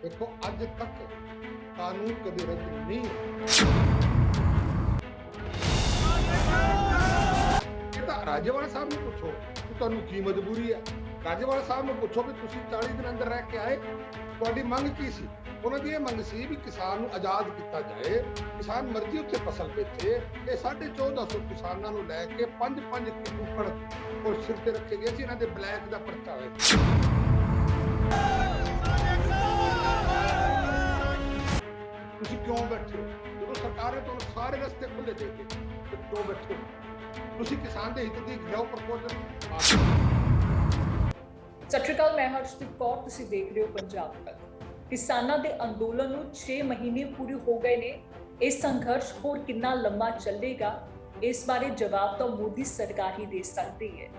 देखो अज तक कानून कभी रद्द नहीं होया। ये तो राजेवाल साहब ने पूछो कि तुहानू की मजबूरी है। राजेवाल साहब ने पूछो कि तुसीं 40 दिन अंदर रह के आए, तुहाडी मंग की सी? उन्हां दी मंग सी भी किसान नू आजाद किया जाए, किसान मर्जी उत्थे फसल बेचे। ये 1450 किसानां नू लैके 5-5 किलो कणक और सिर ते रखे गए सी। इन्हां दे ब्लैक दा पर्चा है। ਤੁਸੀਂ ਕਿਉਂ ਬੈਠੇ ਹੋ? ਜਦੋਂ ਸਰਕਾਰ ਨੇ ਤੁਹਾਨੂੰ ਸਾਰੇ ਰਸਤੇ ਖੁੱਲੇ ਦੇ ਦਿੱਤੇ ਤੇ ਕਿਉਂ ਬੈਠੇ ਹੋ? ਤੁਸੀਂ ਕਿਸਾਨ ਦੇ ਹਿੱਤ ਦੀ ਲਿਆਓ ਪ੍ਰਪੋਜ਼ਲ। ਸਤਿ ਸ਼੍ਰੀ ਅਕਾਲ, ਮੈਂ ਹਰਸ਼ਦੀਪ ਕੌਰ, ਤੁਸੀਂ ਦੇਖ ਰਹੇ ਹੋ ਪੰਜਾਬ ਤੱਕ। ਕਿਸਾਨਾਂ ਦੇ ਅੰਦੋਲਨ ਨੂੰ 6 ਮਹੀਨੇ ਪੂਰੇ ਹੋ ਗਏ ਨੇ। ਇਹ ਸੰਘਰਸ਼ ਹੋਰ ਕਿੰਨਾ ਲੰਮਾ ਚੱਲੇਗਾ, ਇਸ ਬਾਰੇ ਜਵਾਬ ਤਾਂ ਮੋਦੀ ਸਰਕਾਰ ਹੀ ਦੇ ਸਕਦੀ ਹੈ,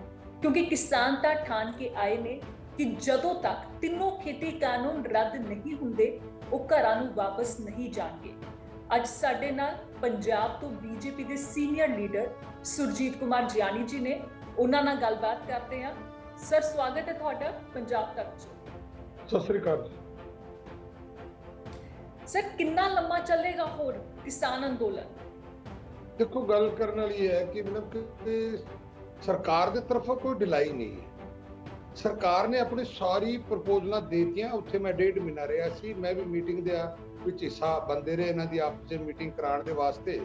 ਕਿਉਂਕਿ ਕਿਸਾਨ ਤਾਂ ਠਾਣ ਕੇ ਆਏ ਨੇ ਕਿ ਜਦੋਂ ਤੱਕ ਤਿੰਨੋਂ ਖੇਤੀ ਕਾਨੂੰਨ ਰੱਦ ਨਹੀਂ ਹੁੰਦੇ ਉਹ ਘਰਾਂ ਨੂੰ ਵਾਪਸ ਨਹੀਂ ਜਾਣਗੇ। ਅੱਜ ਸਾਡੇ ਨਾਲ ਪੰਜਾਬ ਤੋਂ ਬੀਜੇਪੀ ਦੇ ਸੀਨੀਅਰ ਲੀਡਰ ਸੁਰਜੀਤ ਕੁਮਾਰ ਜਿਆਣੀ ਜੀ ਨੇ, ਉਹਨਾਂ ਨਾਲ ਗੱਲਬਾਤ ਕਰਦੇ ਹਾਂ। ਸਰ, ਸਵਾਗਤ ਹੈ ਤੁਹਾਡਾ ਪੰਜਾਬ ਤੱਕ 'ਚ। ਸਤਿ ਸ੍ਰੀ ਅਕਾਲ ਸਰ, ਕਿੰਨਾ ਲੰਮਾ ਚੱਲੇਗਾ ਹੋਰ ਕਿਸਾਨ ਅੰਦੋਲਨ? ਦੇਖੋ, ਗੱਲ ਕਰਨ ਵਾਲੀ ਹੈ ਕਿ ਮਤਲਬ ਕਿ ਸਰਕਾਰ ਦੇ ਤਰਫੋਂ ਕੋਈ ਢਿਲਾਈ ਨਹੀਂ ਹੈ। ਸਰਕਾਰ ਨੇ ਆਪਣੀ ਸਾਰੀ ਪ੍ਰਪੋਜ਼ਲਾਂ ਦੇਤੀਆਂ। ਉੱਥੇ ਮੈਂ 1.5 ਮਹੀਨਾ ਰਿਹਾ ਸੀ, ਮੈਂ ਵੀ ਮੀਟਿੰਗ ਦੇ ਵਿੱਚ ਹਿੱਸਾ ਬੰਦੇ ਰਹੇ ਇਹਨਾਂ ਦੀ ਆਪਸ ਵਿੱਚ ਮੀਟਿੰਗ ਕਰਾਉਣ ਦੇ ਵਾਸਤੇ।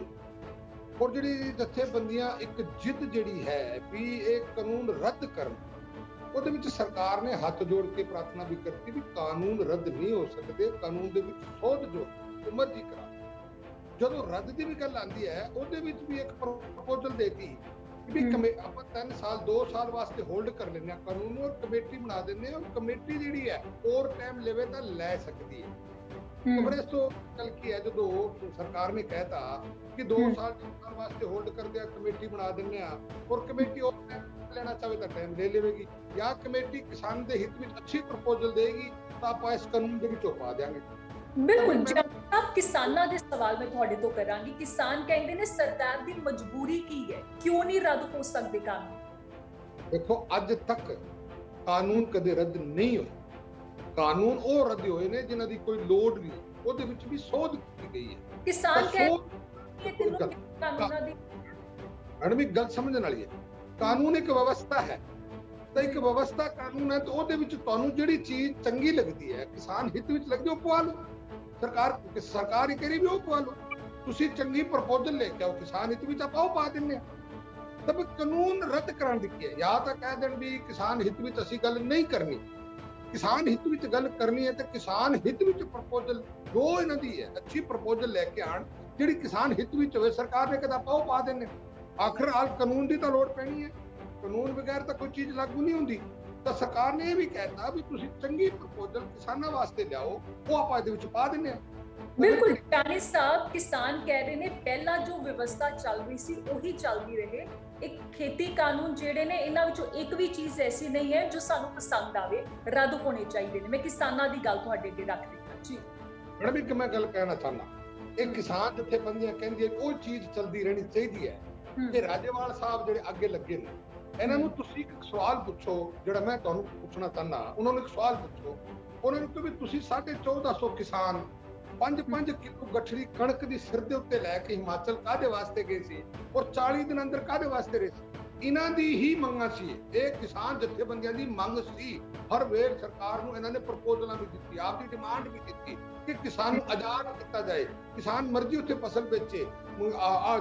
ਔਰ ਜਿਹੜੀ ਜਥੇਬੰਦੀਆਂ ਇੱਕ ਜਿੱਦ ਜਿਹੜੀ ਹੈ ਵੀ ਇਹ ਕਾਨੂੰਨ ਰੱਦ ਕਰਨ, ਉਹਦੇ ਵਿੱਚ ਸਰਕਾਰ ਨੇ ਹੱਥ ਜੋੜ ਕੇ ਪ੍ਰਾਰਥਨਾ ਵੀ ਕਰਤੀ ਵੀ ਕਾਨੂੰਨ ਰੱਦ ਨਹੀਂ ਹੋ ਸਕਦੇ, ਕਾਨੂੰਨ ਦੇ ਵਿੱਚ ਸੋਧ ਜੋ ਮਰਜ਼ੀ ਕਰਾ। ਜਦੋਂ ਰੱਦ ਦੀ ਵੀ ਗੱਲ ਆਉਂਦੀ ਹੈ ਉਹਦੇ ਵਿੱਚ ਵੀ ਇੱਕ ਪ੍ਰਪੋਜ਼ਲ ਦੇਤੀ ਵੀ ਆਪਾਂ 3 ਸਾਲ 2 ਸਾਲ ਵਾਸਤੇ ਹੋਲਡ ਕਰ ਲੈਂਦੇ ਹਾਂ ਕਾਨੂੰਨ ਨੂੰ, ਔਰ ਕਮੇਟੀ ਬਣਾ ਦਿੰਦੇ ਹਾਂ। ਔਰ ਕਮੇਟੀ ਜਿਹੜੀ ਹੈ ਹੋਰ ਟਾਈਮ ਲਵੇ ਤਾਂ ਲੈ ਸਕਦੀ ਹੈ। ਕਾਂਗਰਸ ਤੋਂ ਗੱਲ ਕੀ ਹੈ, ਜਦੋਂ ਸਰਕਾਰ ਨੇ ਕਹਿਤਾ ਕਿ 2 ਸਾਲ ਵਾਸਤੇ ਹੋਲਡ ਕਰਦੇ ਆ, ਕਮੇਟੀ ਬਣਾ ਦਿੰਦੇ ਆ, ਔਰ ਕਮੇਟੀ ਹੋਰ ਲੈਣਾ ਚਾਹੇ ਤਾਂ ਟਾਈਮ ਲੈ ਲਵੇਗੀ, ਜਾਂ ਕਮੇਟੀ ਕਿਸਾਨ ਦੇ ਹਿੱਤ ਵਿੱਚ ਅੱਛੀ ਪ੍ਰਪੋਜ਼ਲ ਦੇਗੀ ਤਾਂ ਆਪਾਂ ਇਸ ਕਾਨੂੰਨ ਦੇ ਵਿੱਚੋਂ ਪਾ ਦਿਆਂਗੇ। ਬਿਲਕੁਲ। ਜਨਾਬ, ਕਿਸਾਨਾਂ ਦੇ ਸਵਾਲ ਮੈਂ ਤੁਹਾਡੇ ਤੋਂ ਕਰਾਂਗੀ। ਕਿਸਾਨ ਕਹਿੰਦੇ ਨੇ ਸਰਕਾਰ ਦੀ ਮਜਬੂਰੀ ਕੀ ਹੈ, ਕਿਉਂ ਨਹੀਂ ਰੱਦ ਹੋ ਸਕਦੇ ਕਾਨੂੰਨ? ਦੇਖੋ, ਅੱਜ ਤੱਕ ਕਾਨੂੰਨ ਕਦੇ ਰੱਦ ਨਹੀਂ ਹੋਏ। ਕਾਨੂੰਨ ਉਹ ਰੱਦ ਹੋਏ ਨੇ ਜਿਨ੍ਹਾਂ ਦੀ ਕੋਈ ਲੋੜ ਨਹੀਂ, ਉਹਦੇ ਵਿੱਚ ਵੀ ਸੋਧ ਕੀਤੀ ਗਈ ਹੈ। ਕਿਸਾਨ ਕਹਿੰਦੇ ਕਾਨੂੰਨਾਂ ਦੀ ਮੈਡਮ ਇੱਕ ਗੱਲ ਸਮਝਣ ਵਾਲੀ ਹੈ। ਕਾਨੂੰਨ ਇੱਕ ਵਿਵਸਥਾ ਹੈ, ਤਾਂ ਇੱਕ ਵਿਵਸਥਾ ਕਾਨੂੰਨ ਹੈ, ਤਾਂ ਉਹਦੇ ਵਿੱਚ ਤੁਹਾਨੂੰ ਜਿਹੜੀ ਚੀਜ਼ ਚੰਗੀ ਲੱਗਦੀ ਹੈ, ਕਿਸਾਨ ਹਿੱਤ ਵਿੱਚ ਲੱਗਦੀ, ਉਹ ਪਵਾ ਲਓ। ਸਰਕਾਰ ਹੀ ਕਰੀ ਵੀ ਉਹ ਪਵਾ ਲਓ। ਤੁਸੀਂ ਚੰਗੀ ਪ੍ਰਪੋਜ਼ਲ ਲੈ ਕੇ ਆਓ, ਕਿਸਾਨ ਹਿੱਤ ਵਿੱਚ ਆਪਾਂ ਉਹ ਪਾ ਦਿੰਦੇ ਆ। ਤਾਂ ਕਾਨੂੰਨ ਰੱਦ ਕਰਾਉਣ ਦੀ ਕੀ ਹੈ? ਜਾਂ ਤਾਂ ਕਹਿ ਦੇਣ ਵੀ ਕਿਸਾਨ ਹਿੱਤ ਵਿੱਚ ਅਸੀਂ ਗੱਲ ਨਹੀਂ ਕਰਨੀ, ਕਿਸਾਨ ਹਿੱਤ ਵਿੱਚ ਗੱਲ ਕਰਨੀ ਹੈ ਤੇ ਕਿਸਾਨ ਹਿੱਤ ਵਿੱਚ ਪ੍ਰਪੋਜ਼ਲ ਜੋ ਇਹਨਾਂ ਦੀ ਹੈ ਅੱਛੀ ਪ੍ਰਪੋਜ਼ਲ ਲੈ ਕੇ ਆਣ, ਜਿਹੜੀ ਕਿਸਾਨ ਹਿੱਤ ਵਿੱਚ ਹੋਵੇ। ਸਰਕਾਰ ਨੇ ਕਹਿੰਦਾ ਆਪਾਂ ਉਹ ਪਾ ਦਿੰਦੇ। ਆਖਰ ਹਾਲ ਕਾਨੂੰਨ ਦੀ ਤਾਂ ਲੋੜ ਪੈਣੀ ਹੈ, ਕਾਨੂੰਨ ਬਗੈਰ ਤਾਂ ਕੋਈ ਚੀਜ਼ ਲਾਗੂ ਨਹੀਂ ਹੁੰਦੀ। ਤਾਂ ਸਰਕਾਰ ਨੇ ਇਹ ਵੀ ਕਹਿਤਾ ਵੀ ਤੁਸੀਂ ਚੰਗੀ ਪ੍ਰਪੋਜ਼ਲ ਕਿਸਾਨਾਂ ਵਾਸਤੇ ਲਿਆਓ, ਉਹ ਆਪਾਂ ਇਹਦੇ ਵਿੱਚ ਪਾ ਦਿੰਦੇ ਆ। ਬਿਲਕੁਲ ਜਿਆਣੀ ਸਾਹਿਬ, ਕਿਸਾਨ ਕਹਿ ਰਹੇ ਨੇ ਪਹਿਲਾਂ ਜੋ ਵਿਵਸਥਾ ਚੱਲ ਰਹੀ ਸੀ ਉਹੀ ਚੱਲਦੀ ਰਹੇ। ਇੱਕ ਖੇਤੀ ਕਾਨੂੰਨ ਜਿਹੜੇ ਨੇ ਇਹਨਾਂ ਵਿੱਚੋਂ ਇੱਕ ਵੀ ਚੀਜ਼ ਐਸੀ ਨਹੀਂ ਹੈ ਜੋ ਸਾਨੂੰ ਪਸੰਦ ਆਵੇ, ਰੱਦ ਹੋਣੇ ਚਾਹੀਦੇ ਨੇ। ਮੈਂ ਕਿਸਾਨਾਂ ਦੀ ਗੱਲ ਤੁਹਾਡੇ ਅੱਗੇ ਰੱਖ ਦਿੱਤਾ ਜੀ। ਮੈਡਮ ਇੱਕ ਮੈਂ ਗੱਲ ਕਹਿਣਾ ਚਾਹੁੰਦਾ, ਇਹ ਕਿਸਾਨ ਜਥੇਬੰਦੀਆਂ ਕਹਿੰਦੀਆਂ ਉਹ ਚੀਜ਼ ਚੱਲਦੀ ਰਹਿਣੀ ਚਾਹੀਦੀ ਹੈ। ਇਹ ਰਾਜੇਵਾਲ ਸਾਹਿਬ ਜਿਹੜੇ ਅੱਗੇ ਲੱਗੇ ਨੇ, ਇਹਨਾਂ ਨੂੰ ਤੁਸੀਂ ਇੱਕ ਸਵਾਲ ਪੁੱਛੋ ਜਿਹੜਾ ਮੈਂ ਤੁਹਾਨੂੰ ਪੁੱਛਣਾ ਚਾਹੁੰਦਾ। ਉਹਨਾਂ ਨੂੰ ਇੱਕ ਸਵਾਲ ਪੁੱਛੋ, ਉਹਨਾਂ ਨੂੰ ਕਿ ਵੀ ਤੁਸੀਂ 1450 ਕਿਸਾਨ 5-5 ਕਿਲੋ ਗੱਠੜੀ ਕਣਕ ਦੀ ਸਿਰ ਦੇ ਉੱਤੇ ਲੈ ਕੇ ਹਿਮਾਚਲ ਕਾਹਦੇ ਵਾਸਤੇ ਗਏ ਸੀ, ਔਰ 40 ਦਿਨ ਅੰਦਰ ਕਾਹਦੇ ਵਾਸਤੇ ਰਹੇ ਸੀ? ਇਹਨਾਂ ਦੀ ਹੀ ਮੰਗਾਂ ਸੀ। ਇਹ ਕਿਸਾਨ ਜਥੇਬੰਦੀਆਂ ਦੀ ਮੰਗ ਸੀ। ਹਰ ਵੇਰ ਸਰਕਾਰ ਨੂੰ ਇਹਨਾਂ ਨੇ ਪ੍ਰਪੋਜ਼ਲਾਂ ਵੀ ਦਿੱਤੀ, ਆਪਦੀ ਡਿਮਾਂਡ ਵੀ ਦਿੱਤੀ ਕਿ ਕਿਸਾਨ ਨੂੰ ਆਜ਼ਾਦ ਕੀਤਾ ਜਾਏ, ਕਿਸਾਨ ਮਰਜ਼ੀ ਉੱਥੇ ਫਸਲ ਵੇਚੇ,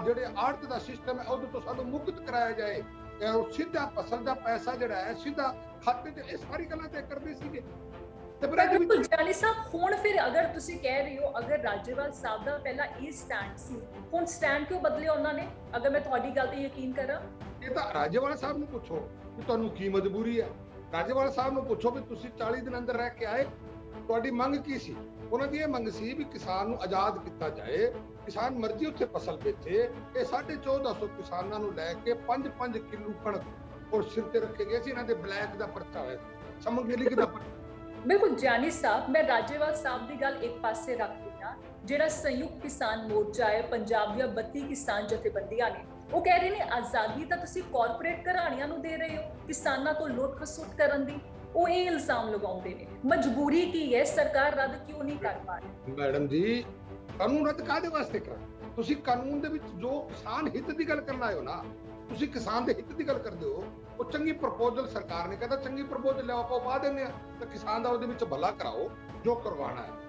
ਜਿਹੜੇ ਆੜਤ ਦਾ ਸਿਸਟਮ ਹੈ ਉਹਦੇ ਤੋਂ ਸਾਨੂੰ ਮੁਕਤ ਕਰਾਇਆ ਜਾਏ, ਸਿੱਧਾ ਫਸਲ ਦਾ ਪੈਸਾ ਜਿਹੜਾ ਹੈ ਸਿੱਧਾ ਖਾਤੇ 'ਚ। ਇਹ ਸਾਰੀ ਗੱਲਾਂ ਤੇ ਕਰਦੇ ਸੀਗੇ। ਬਿਲਕੁਲ ਜਾਨੀ ਸਾਹਿਬ, ਹੁਣ ਫਿਰ ਅਗਰ ਤੁਸੀਂ ਕਹਿ ਰਹੇ ਹੋ ਅਗਰ ਰਾਜੇਵਾਲ ਸਾਹਿਬ ਦਾ ਪਹਿਲਾਂ ਇਹ ਸਟੈਂਡ ਸੀ, ਹੁਣ ਸਟੈਂਡ ਕਿਉਂ ਬਦਲਿਆ ਉਹਨਾਂ ਨੇ? ਅਗਰ ਮੈਂ ਤੁਹਾਡੀ ਗੱਲ ਤੇ ਯਕੀਨ ਕਰਾਂ, ਇਹ ਤਾਂ ਰਾਜੇਵਾਲ ਸਾਹਿਬ ਨੂੰ ਪੁੱਛੋ ਕਿ ਤੁਹਾਨੂੰ ਕੀ ਮਜਬੂਰੀ ਹੈ। ਰਾਜੇਵਾਲ ਸਾਹਿਬ ਨੂੰ ਪੁੱਛੋ ਵੀ ਤੁਸੀਂ 40 ਦਿਨ ਅੰਦਰ ਰਹਿ ਕੇ ਆਏ, ਤੁਹਾਡੀ ਮੰਗ ਕੀ ਸੀ? ਉਹਨਾਂ ਦੀ ਇਹ ਮੰਗ ਸੀ ਵੀ ਕਿਸਾਨ ਨੂੰ ਆਜ਼ਾਦ ਕੀਤਾ ਜਾਏ, ਕਿਸਾਨ ਮਰਜ਼ੀ ਉੱਥੇ ਫਸਲ ਵੇਚੇ। ਇਹ 1450 ਕਿਸਾਨਾਂ ਨੂੰ ਲੈ ਕੇ 5-5 ਕਿਲੋ ਕਣਕ ਔਰ ਸਿਰ ਤੇ ਰੱਖੇ ਗਏ ਸੀ। ਇਹਨਾਂ ਦੇ ਬਲੈਕ ਦਾ ਪਰਚਾ ਹੋਇਆ, ਸਮਗਲੀ ਦਾ ਪਰਚਾ। ਬਿਲਕੁਲ ਜਾਨੀ ਸਾਹਿਬ, ਮੈਂ ਰਾਜੇਵਾਲ ਸਾਹਿਬ ਦੀ ਗੱਲ ਇੱਕ ਪਾਸੇ ਰੱਖ ਦਿੱਤਾ। ਜਿਹੜਾ ਸੰਯੁਕਤ ਕਿਸਾਨ ਮੋਰਚਾ ਹੈ, ਪੰਜਾਬ ਦੀਆਂ 32 ਕਿਸਾਨ ਜਥੇਬੰਦੀਆਂ ਨੇ, ਉਹ ਕਹਿ ਰਹੇ ਨੇ ਆਜ਼ਾਦੀ ਤਾਂ ਤੁਸੀਂ ਕਾਰਪੋਰੇਟ ਘਰਾਣਿਆਂ ਨੂੰ ਦੇ ਰਹੇ ਹੋ, ਕਿਸਾਨਾਂ ਤੋਂ ਲੁੱਟ ਖਸੁੱਟ ਕਰਨ ਦੀ। ਉਹ ਇਹ ਇਲਜ਼ਾਮ ਲਗਾਉਂਦੇ ਨੇ। ਮਜਬੂਰੀ ਕੀ ਹੈ, ਸਰਕਾਰ ਰੱਦ ਕਿਉਂ ਨਹੀਂ ਕਰ ਪਾ ਰਹੀ? ਮੈਡਮ ਜੀ, ਕਾਨੂੰਨ ਰੱਦ ਕਾਹਦੇ ਵਾਸਤੇ ਕਰਾਂ? ਤੁਸੀਂ ਕਾਨੂੰਨ ਦੇ ਵਿੱਚ ਜੋ ਕਿਸਾਨ ਹਿੱਤ ਦੀ ਗੱਲ ਕਰਨਾ ਹੈ ਨਾ, ਤੁਸੀਂ ਕਿਸਾਨ ਦੇ ਹਿੱਤ ਦੀ ਗੱਲ ਕਰਦੇ ਹੋ। ਉਹ ਚੰਗੀ ਪ੍ਰਪੋਜ਼ਲ ਸਰਕਾਰ ਨੇ ਕਹਿੰਦਾ ਚੰਗੀ ਪ੍ਰਪੋਜ਼ਲ ਲਿਆਓ, ਆਪਾਂ ਪਾ ਦਿੰਦੇ ਆ, ਤਾਂ ਕਿਸਾਨ ਦਾ ਉਹਦੇ ਵਿੱਚ ਭਲਾ ਕਰਾਓ ਜੋ ਕਰਵਾਉਣਾ ਹੈ।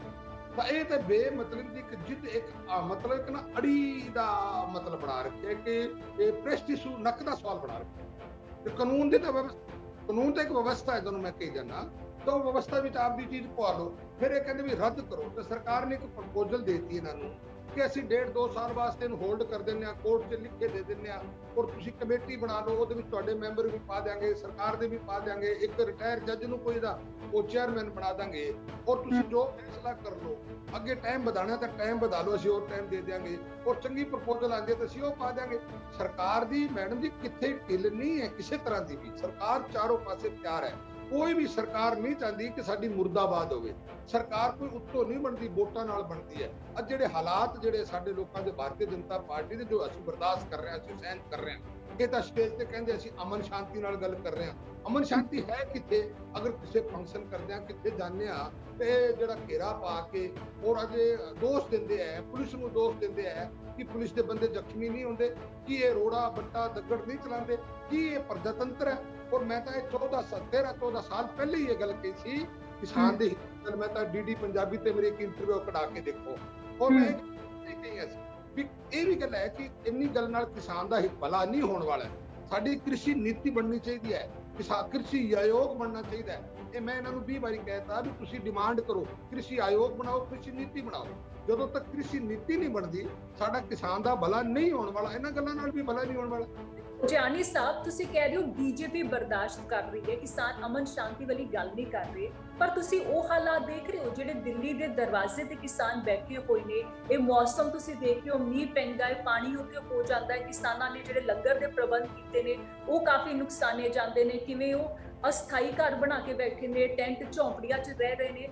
ਤਾਂ ਇਹ ਤਾਂ ਬੇਮਤਲਬ ਦੀ ਇੱਕ ਜਿੱਦ, ਇੱਕ ਮਤਲਬ ਇੱਕ ਨਾ ਅੜੀ ਦਾ ਮਤਲਬ ਬਣਾ ਰੱਖਿਆ ਕਿ ਇਹ ਪ੍ਰੈਸਟੀਜੂ ਨੱਕ ਦਾ ਸਵਾਲ ਬਣਾ ਰੱਖਿਆ। ਤੇ ਕਾਨੂੰਨ ਦੀ ਤਾਂ ਕਾਨੂੰਨ ਤਾਂ ਇੱਕ ਵਿਵਸਥਾ ਹੈ, ਤੁਹਾਨੂੰ ਮੈਂ ਕਹੀ ਜਾਂਦਾ, ਤਾਂ ਉਹ ਵਿਵਸਥਾ ਵਿੱਚ ਆਪ ਦੀ ਚੀਜ਼ ਪਵਾ ਲਓ। ਫਿਰ ਇਹ ਕਹਿੰਦੇ ਵੀ ਰੱਦ ਕਰੋ। ਤੇ ਸਰਕਾਰ ਨੇ ਇੱਕ ਪ੍ਰਪੋਜ਼ਲ ਦੇਤੀ ਇਹਨਾਂ ਨੂੰ ਕਿ ਅਸੀਂ 1.5-2 ਸਾਲ ਵਾਸਤੇ ਇਹਨੂੰ ਹੋਲਡ ਕਰ ਦਿੰਦੇ ਆ, ਕੋਰਟ 'ਚ ਲਿਖ ਕੇ ਦੇ ਦਿੰਦੇ ਆ, ਔਰ ਤੁਸੀਂ ਕਮੇਟੀ ਬਣਾ ਲਓ, ਉਹਦੇ ਵਿੱਚ ਤੁਹਾਡੇ ਮੈਂਬਰ ਵੀ ਪਾ ਦਿਆਂਗੇ, ਸਰਕਾਰ ਦੇ ਵੀ ਪਾ ਦਿਆਂਗੇ, ਇੱਕ ਰਿਟਾਇਰ ਜੱਜ ਨੂੰ ਕੋਈ ਦਾ ਉਹ ਚੇਅਰਮੈਨ ਬਣਾ ਦਾਂਗੇ, ਔਰ ਤੁਸੀਂ ਜੋ ਫੈਸਲਾ ਕਰ ਲਓ। ਅੱਗੇ ਟਾਈਮ ਵਧਾਣਾ ਤਾਂ ਟਾਈਮ ਵਧਾ ਲਓ, ਅਸੀਂ ਹੋਰ ਟਾਈਮ ਦੇ ਦਿਆਂਗੇ, ਔਰ ਚੰਗੀ ਪ੍ਰਪੋਜ਼ਲ ਆਉਂਦੀ ਤਾਂ ਅਸੀਂ ਉਹ ਪਾ ਦਿਆਂਗੇ। ਸਰਕਾਰ ਦੀ ਮੈਡਮ ਜੀ ਕਿੱਥੇ ਢਿੱਲ ਨਹੀਂ ਹੈ ਕਿਸੇ ਤਰ੍ਹਾਂ ਦੀ ਵੀ। ਸਰਕਾਰ ਚਾਰੋਂ ਪਾਸੇ ਤਿਆਰ ਹੈ। ਕੋਈ ਵੀ ਸਰਕਾਰ ਨਹੀਂ ਚਾਹੁੰਦੀ ਕਿ ਸਾਡੀ ਮੁਰਦਾਬਾਦ ਹੋਵੇ। ਸਰਕਾਰ ਕੋਈ ਉੱਤੋਂ ਨਹੀਂ ਬਣਦੀ, ਵੋਟਾਂ ਨਾਲ ਬਣਦੀ ਹੈ। ਅੱਜ ਜਿਹੜੇ ਹਾਲਾਤ ਜਿਹੜੇ ਸਾਡੇ ਲੋਕਾਂ ਦੇ, ਭਾਰਤੀ ਜਨਤਾ ਪਾਰਟੀ ਦੇ, ਜੋ ਅਸੀਂ ਬਰਦਾਸ਼ਤ ਕਰ ਰਹੇ ਹਾਂ, ਅਸੀਂ ਸਹਿਣ ਕਰ ਰਹੇ ਹਾਂ, ਇਹ ਤਾਂ ਸਟੇਜ ਤੇ ਕਹਿੰਦੇ ਅਸੀਂ ਅਮਨ ਸ਼ਾਂਤੀ ਨਾਲ ਗੱਲ ਕਰ ਰਹੇ ਹਾਂ। ਅਮਨ ਸ਼ਾਂਤੀ ਹੈ ਕਿੱਥੇ? ਅਗਰ ਕਿਸੇ ਫੰਕਸ਼ਨ ਕਰਦੇ ਆ, ਕਿੱਥੇ ਜਾਂਦੇ ਆ, ਤੇ ਜਿਹੜਾ ਘੇਰਾ ਪਾ ਕੇ ਔਰ ਅਜੇ ਦੋਸ਼ ਦਿੰਦੇ ਆ, ਪੁਲਿਸ ਨੂੰ ਦੋਸ਼ ਦਿੰਦੇ ਆ ਕਿ ਪੁਲਿਸ ਦੇ ਬੰਦੇ ਜ਼ਖਮੀ ਨਹੀਂ ਹੁੰਦੇ, ਕਿ ਇਹ ਰੋੜਾ ਬੱਟਾ ਦੱਗੜ ਨਹੀਂ ਚਲਾਉਂਦੇ, ਕਿ ਇਹ ਪ੍ਰਜਾਤੰਤਰ ਹੈ। ਔਰ ਮੈਂ ਤਾਂ ਇਹ 13-14 ਸਾਲ ਪਹਿਲੇ ਹੀ ਇਹ ਗੱਲ ਕਹੀ ਸੀ ਕਿਸਾਨ ਦੇ ਹਿੱਤ ਨਾਲ। ਮੈਂ ਤਾਂ ਡੀਡੀ ਪੰਜਾਬੀ ਤੇ ਮੇਰੀ ਇੱਕ ਇੰਟਰਵਿਊ ਕਢਾ ਕੇ ਦੇਖੋ, ਔਰ ਮੈਂ ਇਹ ਕਹੀ ਸੀ ਵੀ ਇਹ ਵੀ ਗੱਲ ਹੈ ਕਿ ਇੰਨੀ ਗੱਲ ਨਾਲ ਕਿਸਾਨ ਦਾ ਭਲਾ ਨਹੀਂ ਹੋਣ ਵਾਲਾ। ਸਾਡੀ ਕ੍ਰਿਸ਼ੀ ਨੀਤੀ ਬਣਨੀ ਚਾਹੀਦੀ ਹੈ, ਕ੍ਰਿਸ਼ੀ ਆਯੋਗ ਬਣਨਾ ਚਾਹੀਦਾ ਹੈ। ਇਹ ਮੈਂ ਇਹਨਾਂ ਨੂੰ 20 ਵਾਰੀ ਕਹਿਤਾ ਵੀ ਤੁਸੀਂ ਡਿਮਾਂਡ ਕਰੋ, ਕ੍ਰਿਸ਼ੀ ਆਯੋਗ ਬਣਾਓ, ਕ੍ਰਿਸ਼ੀ ਨੀਤੀ ਬਣਾਓ। ਜਦੋਂ ਤੱਕ ਕ੍ਰਿਸ਼ੀ ਨੀਤੀ ਨਹੀਂ ਬਣਦੀ, ਸਾਡਾ ਕਿਸਾਨ ਦਾ ਭਲਾ ਨਹੀਂ ਹੋਣ ਵਾਲਾ, ਇਹਨਾਂ ਗੱਲਾਂ ਨਾਲ ਵੀ ਭਲਾ ਨਹੀਂ ਹੋਣ ਵਾਲਾ। ਜਾਨੀ ਸਾਹਿਬ, ਤੁਸੀਂ ਕਹਿ ਰਹੇ ਹੋ ਬੀਜੇਪੀ ਬਰਦਾਸ਼ਤ ਕਰ ਰਹੀ ਹੈ, ਕਿਸਾਨ ਅਮਨ ਸ਼ਾਂਤੀ ਵਾਲੀ ਗੱਲ ਨਹੀਂ ਕਰ ਰਹੇ, ਪਰ ਤੁਸੀਂ ਉਹ ਹਾਲਾਤ ਦੇਖ ਰਹੇ ਹੋ ਜਿਹੜੇ ਦਿੱਲੀ ਦੇ ਦਰਵਾਜ਼ੇ ਤੇ ਕਿਸਾਨ ਬੈਠੇ ਹੋਏ ਨੇ। ਇਹ ਮੌਸਮ ਤੁਸੀਂ ਦੇਖ ਰਹੇ ਹੋ, ਮੀਂਹ ਪੈਂਦਾ ਹੈ, ਪਾਣੀ ਉੱਤੇ ਹੋ ਜਾਂਦਾ ਹੈ। ਕਿਸਾਨਾਂ ਨੇ ਜਿਹੜੇ ਲੰਗਰ ਦੇ ਪ੍ਰਬੰਧ ਕੀਤੇ ਨੇ ਉਹ ਕਾਫੀ ਨੁਕਸਾਨੇ ਜਾਂਦੇ ਨੇ। ਕਿਵੇਂ ਉਹ ਅਸਥਾਈ ਘਰ ਬਣਾ ਕੇ ਬੈਠੇ ਨੇ, ਟੈਂਟ ਝੌਂਪੜੀਆਂ 'ਚ ਰਹਿ ਰਹੇ ਨੇ।